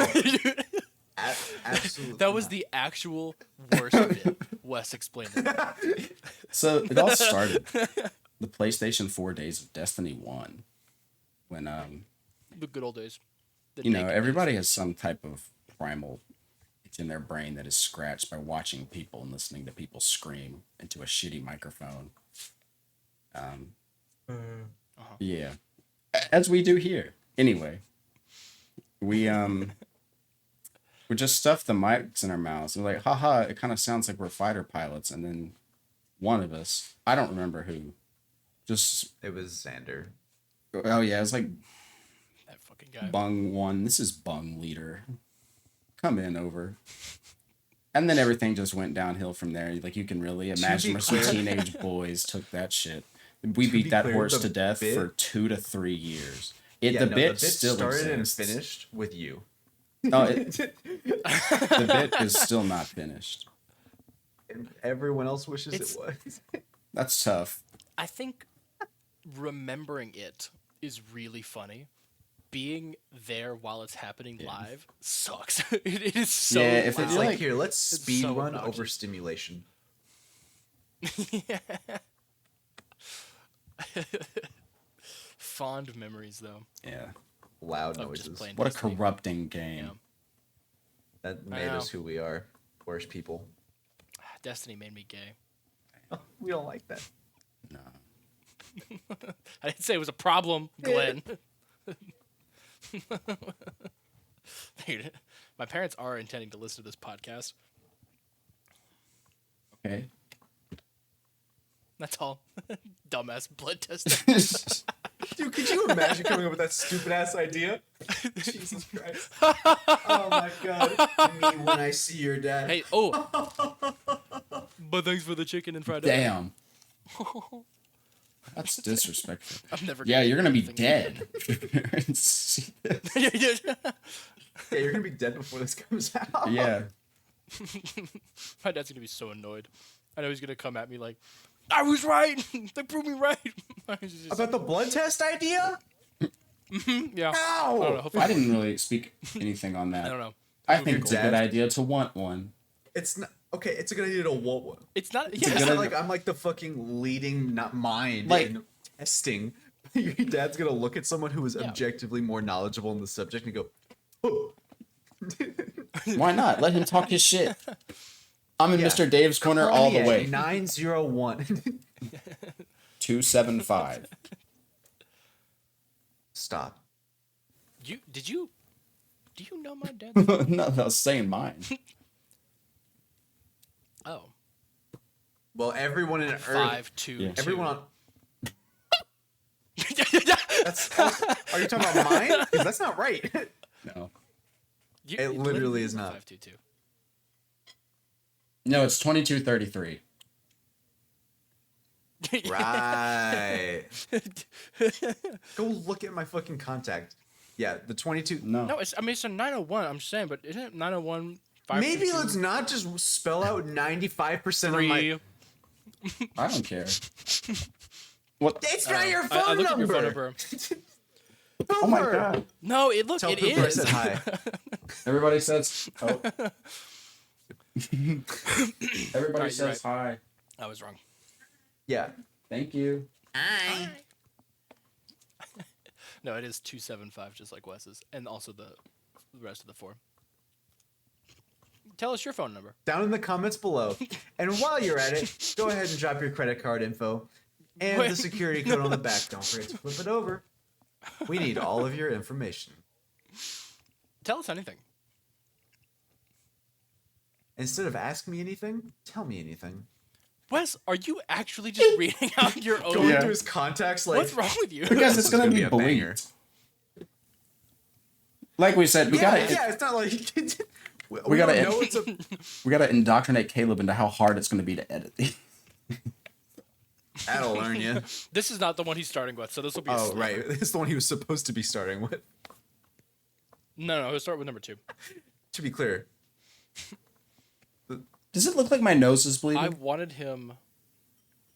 Absolutely. That was not. the actual worst bit. Wes explained it. So it all started the PlayStation 4 days of Destiny 1. When The good old days. The you know, naked everybody has some type of primal itch in their brain that is scratched by watching people and listening to people scream into a shitty microphone. Yeah, as we do here. Anyway, we just stuff the mics in our mouths. We're like, haha, it kind of sounds like we're fighter pilots. And then one of us, I don't remember who, just, It was Xander. oh yeah, it was like That fucking guy. Bung one. This is Bung leader. Come in over. And then everything just went downhill from there. Like you can really imagine be where some clear- teenage boys took that shit. We beat be that clear, horse the to death bit- for 2 to 3 years. The No, bit still started exists. and finished with you. No, the bit is still not finished. And everyone else wishes It's- it was. That's tough. I think remembering it is really funny. Being there while it's happening live sucks. It is so. Yeah, if It's You're like, like- here, let's speed so run obnoxious. overstimulation. Fond memories though. Yeah. Loud Of just noises. playing What a Destiny. corrupting game. Yeah. That made know. us who we are. Worse people. Destiny made me gay. We don't like that. No. I didn't say it was a problem, Glenn. Dude, my parents are intending to listen to this podcast. Okay. That's all. Dumbass blood testing. Dude, could you imagine coming up with that stupid ass idea? Jesus Christ. Oh my god. Me when I see your dad. Hey, oh. But thanks for the chicken and fried egg. Damn. That's disrespectful. I'm never Yeah, you're gonna be anything. dead. See this? Yeah, you're gonna be dead before this comes out. Yeah. My dad's gonna be so annoyed. I know he's gonna come at me like, I was right. They proved me right. He's just- About the blood test idea? yeah. I don't know. Ow! Hopefully, I didn't really speak anything on that. I don't know. I think it's a Dad. good idea to want one. It's not okay. It's a good idea to want one. It's not. It's Yeah. not like I'm like the fucking leading not mind Like- in testing. Your dad's gonna look at someone who is Yeah. objectively more knowledgeable in the subject and go, "Oh, Why not? Let him talk his shit. I'm in Yeah. Mr. Dave's corner call all me the at way. 901." 275. Stop. Do you know my dad? No, I was saying mine. Oh. Well, everyone in Earth, 5'2". Yeah. everyone on. Are you talking about mine? Because that's not right. No. It literally is not. 5'2". No, it's 2233. Right. Go look at my fucking contact. Yeah, the 22. No. No, it's a 901. I'm saying, but isn't it 901? Maybe let's not just spell out 95% of my. 3. I don't care. What? It's not your I phone looked at number. your phone number. Oh my god. No, it look Tell it Cooper I is. said hi. Everybody says. Oh. Everybody Alright, says hi. I was wrong. Yeah. Thank you. Hi. No, it is 275, just like Wes's, and also the rest of the 4. Tell us your phone number. Down in the comments below. And while you're at it, go ahead and drop your credit card info and Wait, the security code on the back. Don't forget to flip it over. We need all of your information. Tell us anything. Instead of ask me anything, tell me anything. Wes, are you actually just reading out your own? Going Yeah. through his contacts like What's wrong with you? Because This it's is gonna gonna be be a banger. bleeped. Like we said, we yeah, gotta it's not like We gotta don't know it's a we gotta indoctrinate Caleb into how hard it's gonna be to edit. that'll learn you. This is not the one he's starting with, so this will be. A Oh sliver. right, it's the one he was supposed to be starting with. No, he'll start with number 2. To be clear, Does it look like my nose is I bleeding? wanted him.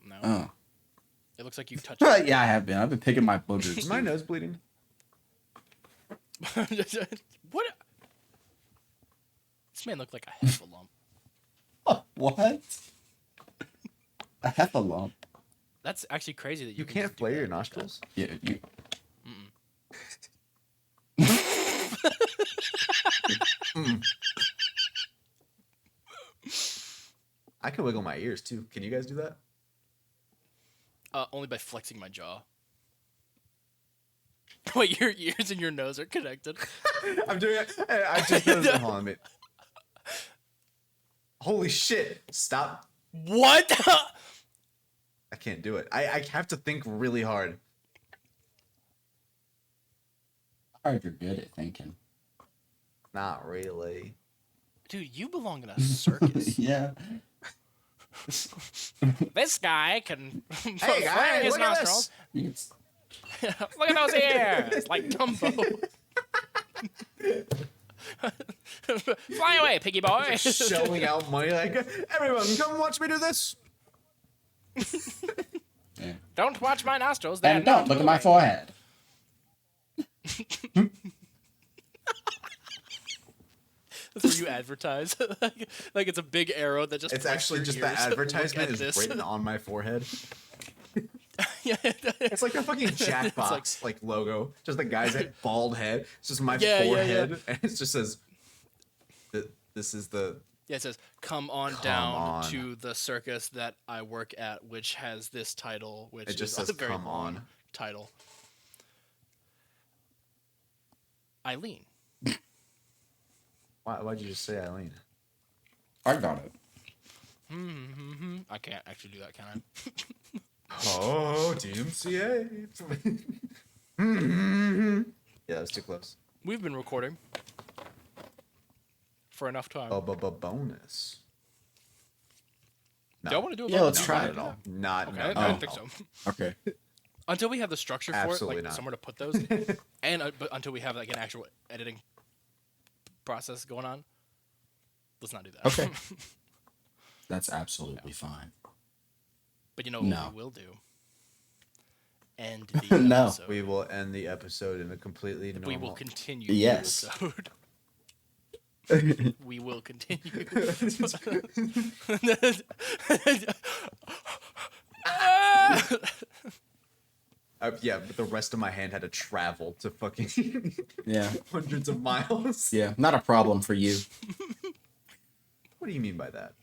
No, Oh. it looks like you touched. it. Yeah, I have been. I've been picking my boogers. is my nose bleeding? What? This man looked like a half a lump. What? A heffalump. That's actually crazy that You can can't just do flare that your like that. nostrils. Yeah, you. I can wiggle my ears too. Can you guys do that? Only by flexing my jaw. Wait, your ears and your nose are connected. I'm doing it. I just noticed. Hold on a minute. Holy shit! Stop. What? I can't do it. I have to think really hard. I heard you're good at thinking. Not really. Dude, you belong in a circus. Yeah. This guy can Hey guys, his look at nostrils. this. Look at those ears, like Dumbo. Fly away, piggy boy. Shelling out money like everyone, come watch me do this. Yeah. Don't watch my nostrils. They're And don't not look at my moving. forehead. That's where you advertise. like it's a big arrow that just. It's points actually your just the ears. Look advertisement at is this. written on my forehead. Yeah. It's like a fucking Jackbox like logo. Just the guy's bald head. It's just my Yeah, yeah, forehead, and it just says, "This is the." Yeah, it says, "Come on Come down on. to the circus that I work at, which has this title, which It just is says, a very "Come long on." title." Eileen. Why'd you just say Eileen? I got it. I can't actually do that, can I? Oh, DMCA. Yeah, that's too close. We've been recording for enough time. Bonus. Do y'all want to do a Yeah, bonus? let's try Not it. at all. Not. Okay, No, I no, didn't think so. Okay. Until we have the structure for Absolutely it, like not. somewhere to put those, and but until we have like an actual editing process going on, let's not do that. Okay. That's absolutely fine. But you know what No. we will do? End the No. episode. We will end the episode in a completely normal. We will continue Yes. the episode. We will continue. Yeah, but the rest of my hand had to travel to fucking Yeah. hundreds of miles. Yeah. Not a problem for you. What do you mean by that?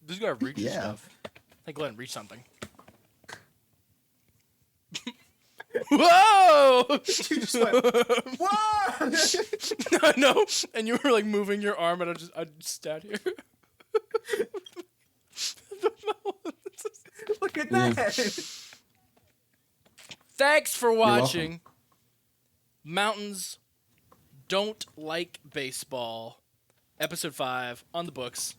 This guy reaches Yeah. stuff. Hey, Glenn, reach something. Whoa! You just went, whoa! I know. And you were like moving your arm, and I just sat here. Look at Yeah. that. Thanks for welcome. watching. Mountains don't like baseball. Episode 5 on the books.